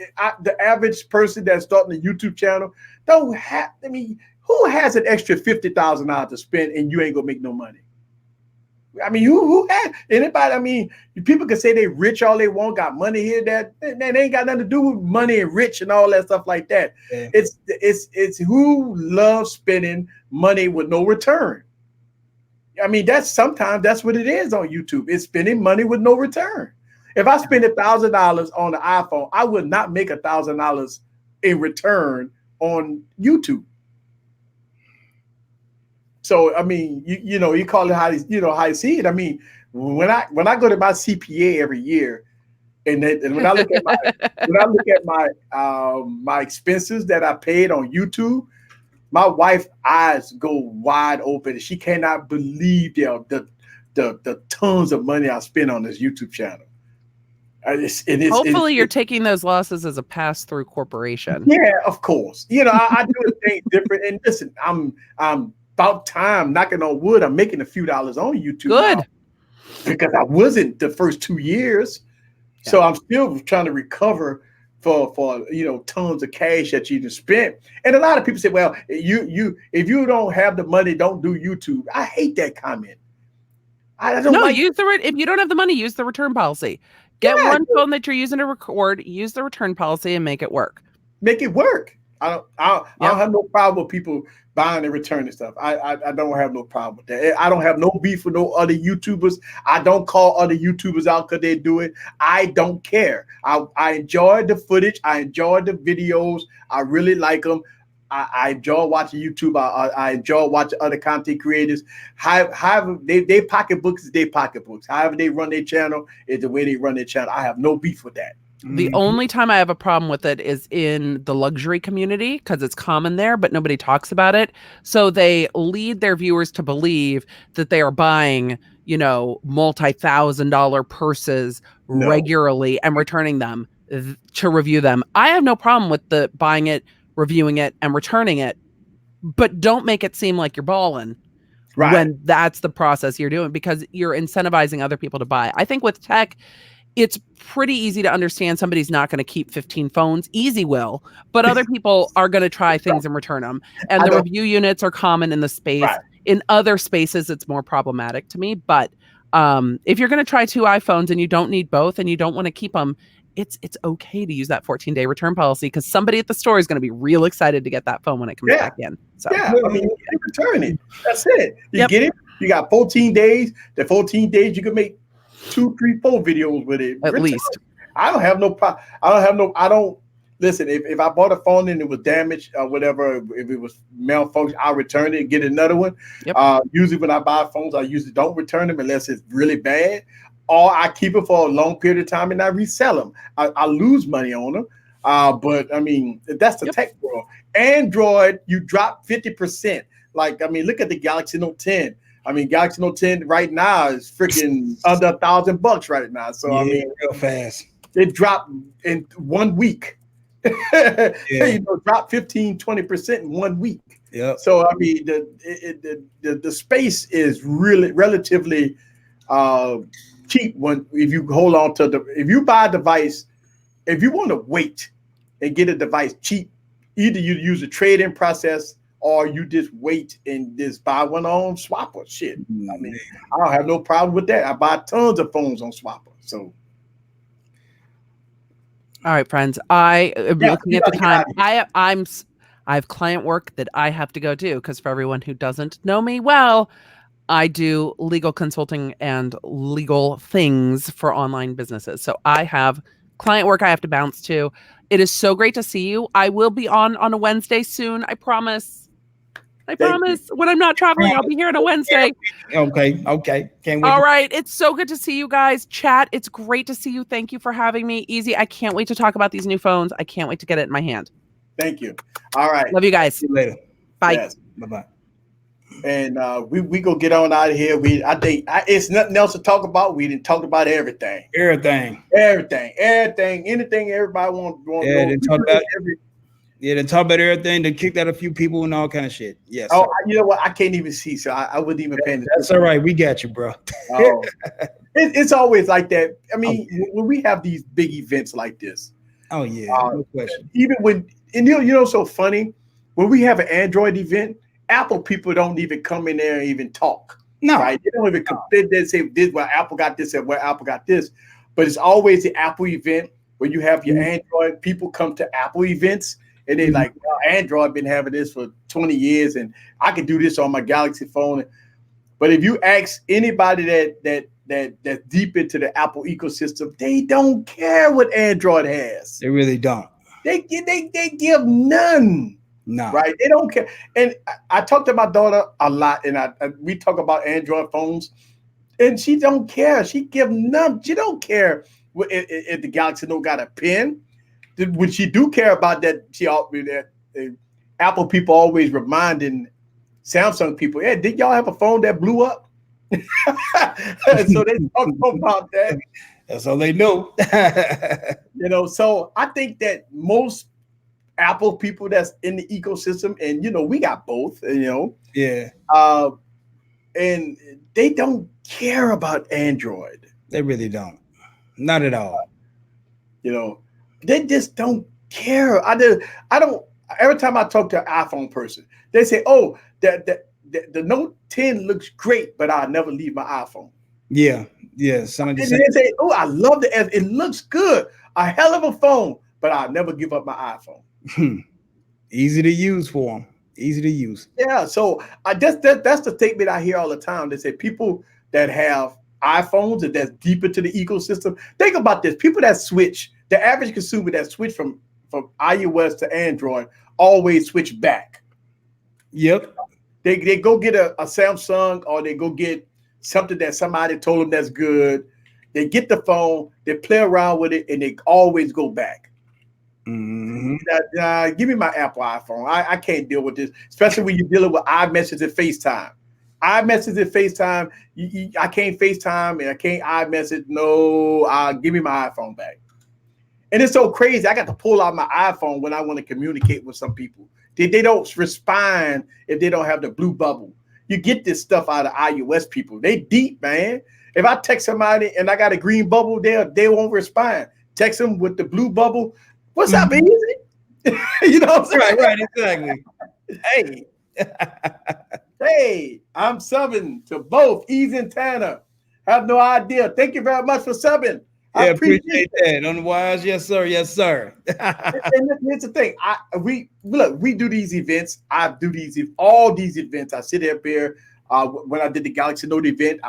the average person that's starting a YouTube channel don't have. I mean, who has an extra $50,000 to spend and you ain't gonna make no money? I mean, who has anybody? I mean, people can say they rich all they want, got money here, that they ain't got nothing to do with money and rich and all that stuff like that. Yeah. It's who loves spending money with no return. I mean, sometimes that's what it is on YouTube. It's spending money with no return. If I spend $1,000 on the iPhone, I would not make $1,000 in return on YouTube. So I mean, you call it how you see it. I mean, when I go to my CPA every year, And when I look at my expenses that I paid on YouTube, my wife's eyes go wide open. She cannot believe the tons of money I spend on this YouTube channel. Hopefully, you're taking those losses as a pass-through corporation. Yeah, of course. I do things different. And listen, I'm about time, knocking on wood. I'm making a few dollars on YouTube. Good. Now because I wasn't the first 2 years, so I'm still trying to recover for tons of cash that you just spent. And a lot of people say, well, if you don't have the money, don't do YouTube. I hate that comment. I don't like if you don't have the money, use the return policy. Get one phone that you're using to record, use the return policy and make it work. Make it work. I don't have no problem with people buying and returning stuff. I don't have no problem with that. I don't have no beef with no other YouTubers. I don't call other YouTubers out because they do it. I don't care. I enjoy the footage. I enjoy the videos. I really like them. I enjoy watching YouTube. I enjoy watching other content creators. However, they pocketbooks is their pocketbooks. However they run their channel is the way they run their channel. I have no beef with that. The only time I have a problem with it is in the luxury community because it's common there, but nobody talks about it. So they lead their viewers to believe that they are buying, multi-$1,000 purses regularly and returning them to review them. I have no problem with the buying it, reviewing it, and returning it, but don't make it seem like you're balling when that's the process you're doing because you're incentivizing other people to buy. I think with tech, it's pretty easy to understand somebody's not going to keep 15 phones. Easy will, but other people are going to try things and return them. And the review units are common in the space. Right. In other spaces, it's more problematic to me. But if you're going to try 2 iPhones and you don't need both and you don't want to keep them, it's okay to use that 14-day return policy because somebody at the store is going to be real excited to get that phone when it comes back in. So you return it. That's it. You get it. You got 14 days. The 14 days you can make 2, 3, 4 videos with it. At least. I don't have no problem. Listen, if I bought a phone and it was damaged or whatever, if it was malfunction, I'll return it and get another one. Yep. Usually when I buy phones, I usually don't return them unless it's really bad. Or I keep it for a long period of time and I resell them. I lose money on them. But I mean, that's the tech world. Android, you drop 50%. Look at the Galaxy Note 10. Galaxy Note 10 right now is freaking under $1,000 right now. So real fast. It dropped in 1 week. Drop 15-20% in 1 week. Yeah. So the space is really relatively cheap if you hold on to if you buy a device, if you want to wait and get a device cheap, either you use a trade-in process or you just wait and just buy one on Swapper. Shit. I don't have no problem with that. I buy tons of phones on Swapper. So all right, friends. I am looking at the time. I have client work that I have to go do because for everyone who doesn't know me well, I do legal consulting and legal things for online businesses. So I have client work I have to bounce to. It is so great to see you. I will be on a Wednesday soon. I promise. When I'm not traveling, I'll be here on a Wednesday. Okay. Can't wait. All right. It's so good to see you guys. Chat, it's great to see you. Thank you for having me. Easy. I can't wait to talk about these new phones. I can't wait to get it in my hand. Thank you. All right. Love you guys. See you later. Bye. Yes. Bye-bye. And we go get on out of here. I think it's nothing else to talk about. We didn't talk about everything. Anything everybody wants. They talk about everything. They kicked out a few people and all kind of shit. Yes. Oh, you know what? I can't even see, so I wouldn't even pay attention. That's all right. We got you, bro. It's always like that. When we have these big events like this. Oh yeah, no question. Even when so funny when we have an Android event, Apple people don't even come in there and even talk. No, right? They don't even they say this. Well, Apple got this, and where Apple got this. But it's always the Apple event where you have your Android people come to Apple events. And they like, well, Android been having this for 20 years, and I can do this on my Galaxy phone. But if you ask anybody that's deep into the Apple ecosystem, they don't care what Android has. They really don't. They give none. No. Right? They don't care. And I talk to my daughter a lot, and we talk about Android phones, and she don't care. She give none. She don't care if the Galaxy Note got a pin, would she do care about that? Apple people always reminding Samsung people, "Hey, did y'all have a phone that blew up?" So they talk about that. That's all they know. So I think that most Apple people that's in the ecosystem, and we got both, yeah, and they don't care about Android. They really don't. Not at all. They just don't care. I don't. Every time I talk to an iPhone person, they say, "Oh, the Note 10 looks great, but I'll never leave my iPhone." Yeah. And they say, "Oh, I love it looks good. A hell of a phone, but I'll never give up my iPhone." Easy to use for them. Easy to use. Yeah. So that's the statement I hear all the time. They say people that have iPhones and that's deep into the ecosystem. Think about this. People that switch, the average consumer that switch from iOS to Android always switch back. Yep. They go get a Samsung, or they go get something that somebody told them that's good. They get the phone, they play around with it, and they always go back. Mm-hmm. Give me my Apple iPhone. I can't deal with this, especially when you're dealing with iMessage and FaceTime. iMessage and FaceTime, I can't FaceTime and I can't iMessage. No, give me my iPhone back. And it's so crazy. I got to pull out my iPhone when I want to communicate with some people. They don't respond if they don't have the blue bubble. You get this stuff out of iOS people. They deep, man. If I text somebody and I got a green bubble, they won't respond. Text them with the blue bubble. What's up, easy? You know what I'm saying? Right, exactly. Hey. Hey, I'm subbing to both Easy and Tanner. Have no idea. Thank you very much for subbing. I appreciate that. On the wires, yes, sir. Yes, sir. And here's the thing. We do these events. I do all these events. I sit up here. When I did the Galaxy Note event,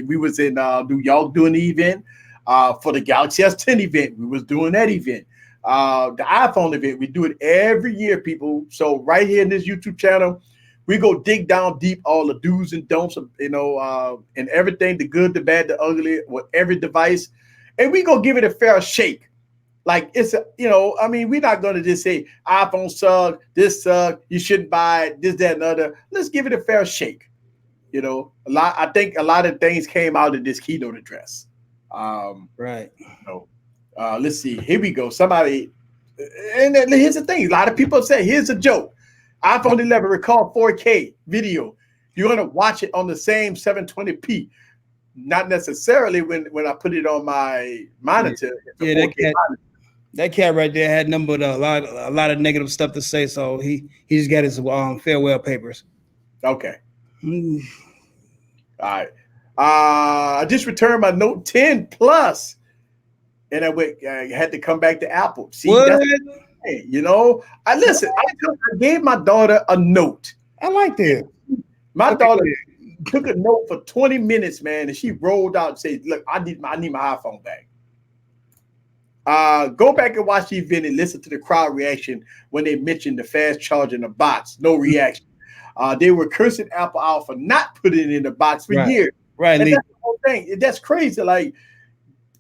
we was in New York doing the event. For the Galaxy S10 event, we was doing that event. The iPhone event, we do it every year, people. So right here in this YouTube channel, we go dig down deep, all the do's and don'ts, and everything, the good, the bad, the ugly, with every device. And we go give it a fair shake. Like we're not going to just say iPhone suck, this suck, you shouldn't buy it, this, that, and other. Let's give it a fair shake. I think a lot of things came out of this keynote address. Right. Let's see. Here we go. Somebody, and here's the thing. A lot of people say, here's a joke. iPhone 11 record 4K video. You're going to watch it on the same 720p. Not necessarily when I put it on my monitor. Yeah, that cat right there had nothing but a lot of negative stuff to say. So he just got his farewell papers. Okay. All right. I just returned my Note 10 Plus, and I had to come back to Apple. See, what? I gave my daughter a note. I like that. My daughter took a note for 20 minutes, man, and she rolled out and said, "Look, I need my iPhone back." Go back and watch the event and listen to the crowd reaction when they mentioned the fast charging the box. No reaction. They were cursing Apple out for not putting it in the box for years. Right. And that's the whole thing. That's crazy. Like,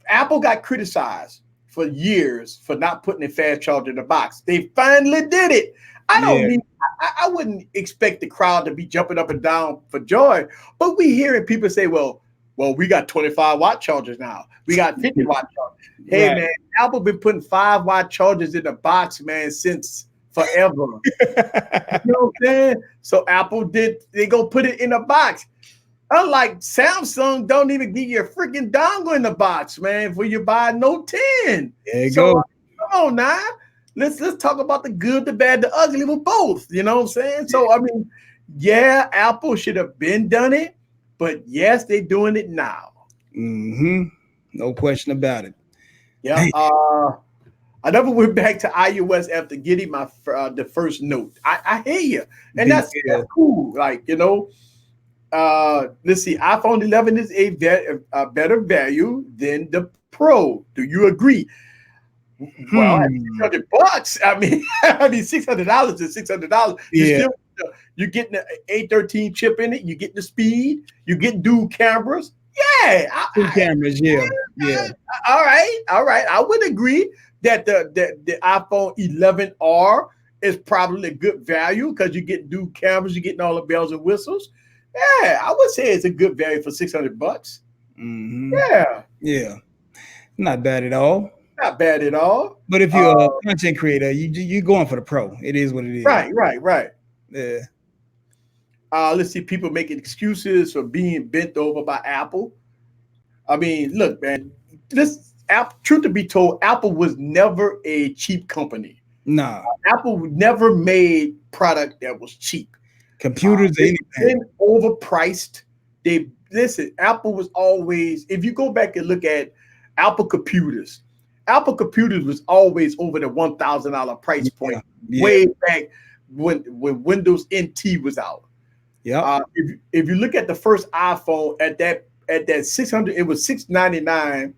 Apple got criticized for years for not putting a fast charger in the box. They finally did it. I wouldn't expect the crowd to be jumping up and down for joy, but we hearing people say, well, we got 25-watt chargers now. We got 50-watt chargers. Hey, man, Apple been putting 5-watt chargers in the box, man, since forever. You know what I'm saying? So Apple they go put it in a box. Unlike Samsung, don't even give you a freaking dongle in the box, man, for you buy a Note 10. There you go. Come on now. Let's talk about the good, the bad, the ugly with both. You know what I'm saying? So, I mean, yeah, Apple should have been done it, but yes, they're doing it now. Mm-hmm. No question about it. Yeah. I never went back to iOS after getting my the first Note. I hear you. And that's cool. Like, let's see. iPhone 11 is a better value than the Pro. Do you agree? Well, $600. I mean, $600 is $600. You're getting the A13 chip in it. You get the speed. You get dual cameras. Yeah, two cameras. Yeah. All right. I would agree that the iPhone 11R is probably a good value because you get new cameras, you're getting all the bells and whistles. Yeah, I would say it's a good value for $600. Mm-hmm. Yeah, not bad at all. Not bad at all. But if you're a content creator, you're going for the pro. It is what it is. Right. Yeah. Let's see, people making excuses for being bent over by Apple. I mean, look, man, truth to be told, Apple was never a cheap company. Nah. Apple never made product that was cheap. Computers, anything overpriced. Apple was always, if you go back and look at Apple computers was always over the $1,000 price point way back when Windows NT was out. Yeah. If you look at the first iPhone at that 600, it was $699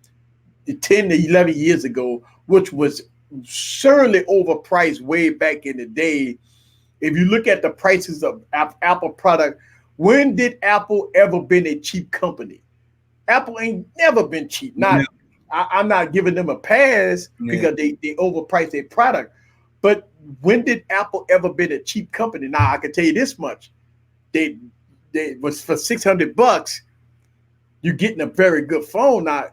10 to 11 years ago, which was surely overpriced way back in the day. If you look at the prices of Apple product, when did Apple ever been a cheap company? Apple ain't never been cheap. I'm not giving them a pass because they overpriced their product. But when did Apple ever been a cheap company? Now I can tell you this much: they was for $600. You're getting a very good phone. Now,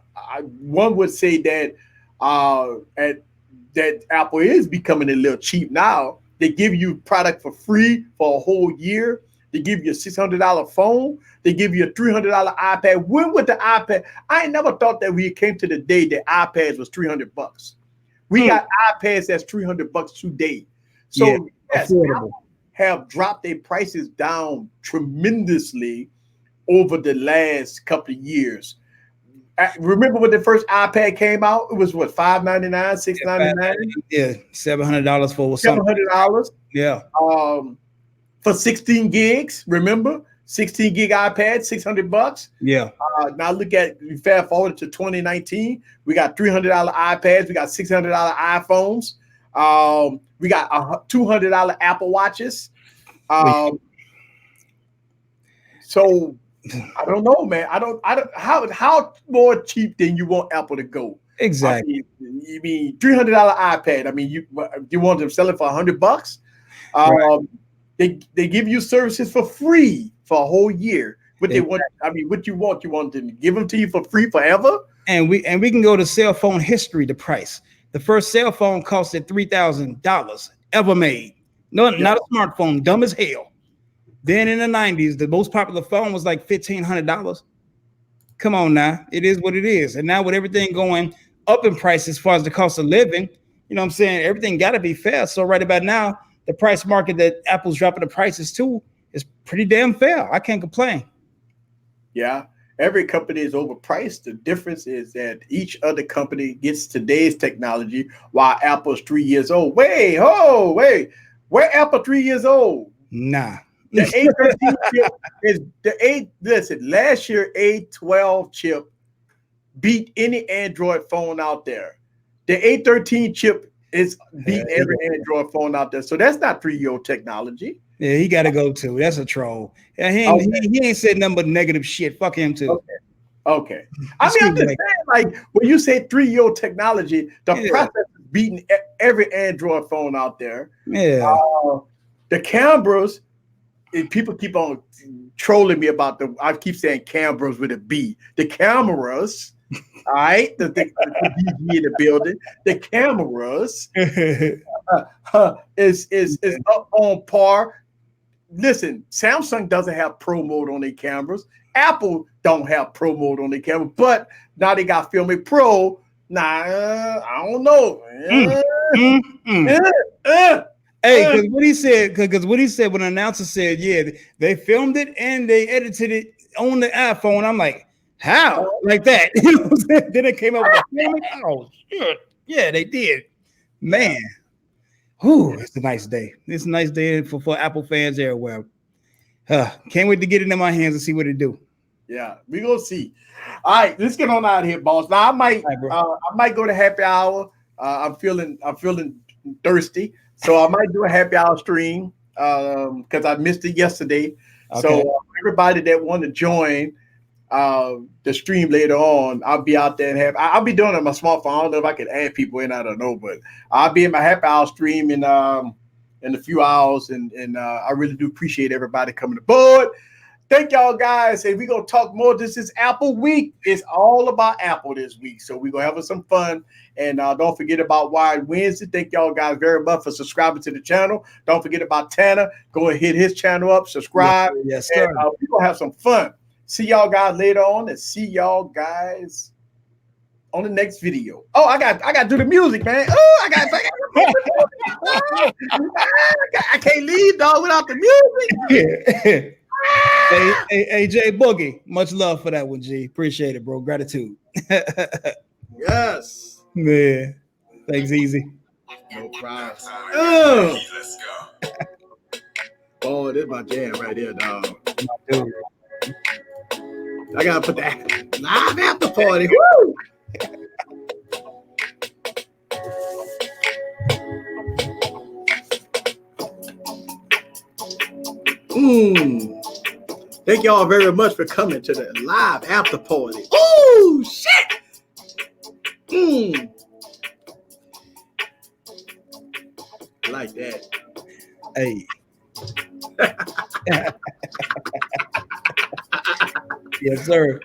one would say that that Apple is becoming a little cheap now. They give you product for free for a whole year. They give you a $600 phone. They give you a $300 iPad. When would the iPad? I never thought that we came to the day that iPads was $300. We got iPads that's $300 today. So yes, Apple have dropped their prices down tremendously over the last couple of years. Remember when the first iPad came out? It was what, $599, $699? Yeah, $700 for $700. Yeah. For 16 gigs. Remember, 16 gig iPad, $600. Yeah. Now look at, we fast forward to 2019. We got $300 iPads. We got $600 iPhones. We got $200 Apple Watches. So I don't know, man. I don't. How more cheap than you want Apple to go? Exactly. You mean $300 iPad? I mean, you want them to sell it for $100? Right. They give you services for free for a whole year. What they want? I mean, what you want? You want them to give them to you for free forever? And we can go to cell phone history. The price. The first cell phone costed $3,000 ever made. No, not a smartphone. Dumb as hell. Then in the 90s, the most popular phone was like $1,500. Come on now. It is what it is. And now with everything going up in price as far as the cost of living, you know what I'm saying? Everything got to be fair. So right about now, the price market that Apple's dropping the prices to is pretty damn fair. I can't complain. Yeah. Every company is overpriced. The difference is that each other company gets today's technology while Apple's 3 years old. Wait. Where Apple 3 years old? Nah. The A13 chip is listen, last year A12 chip beat any Android phone out there. The A13 chip is beating every Android phone out there. So that's not 3-year-old technology. Yeah, he got to go too. That's a troll. Yeah, he ain't said nothing but negative shit. Fuck him too. Okay. I mean, I'm just saying, like, when you say 3-year-old technology, the process is beating every Android phone out there. Yeah. The cameras, people keep on trolling me about I keep saying cameras with a B. The cameras, all right, the DG in the building. The cameras is up on par. Listen, Samsung doesn't have Pro mode on their cameras. Apple don't have Pro mode on their camera, but now they got Filmic Pro. Nah, I don't know. Hey, because what he said when the announcer said, yeah, they filmed it and they edited it on the iPhone. I'm like, how? Like that? You know what I'm saying? Then it came out with the filming. Oh, shit. Yeah, they did. Man. Whew, it's a nice day. It's a nice day for Apple fans everywhere. Can't wait to get it in my hands and see what it do. Yeah, we gonna see. All right, let's get on out of here, boss. Now I might go to happy hour. I'm feeling thirsty, so I might do a happy hour stream because I missed it yesterday. Okay. So everybody that want to join, the stream later on. I'll be out there and I'll be doing it on my smartphone. I don't know if I can add people in. I don't know, but I'll be in my happy hour stream in a few hours, and I really do appreciate everybody coming aboard. Thank y'all guys. Hey, we're gonna talk more. This is Apple Week. It's all about Apple this week. So we're gonna have some fun. And don't forget about Wired Wednesday. Thank y'all guys very much for subscribing to the channel. Don't forget about Tanner. Go and hit his channel up, subscribe. Yes, sir. And, we're gonna have some fun. See y'all guys later on, and see y'all guys on the next video. Oh, I got to do the music, man. Oh, I can't leave, dog, without the music. Hey, Jay Boogie, much love for that one, G. Appreciate it, bro. Gratitude. Yes. Man, thanks, Easy. No problem. Let's go. Oh, this is my jam right here, dog. Dude. I gotta put that live after party. Woo! Thank y'all very much for coming to the live after party. Oh shit! Like that. Hey. Yes, sir.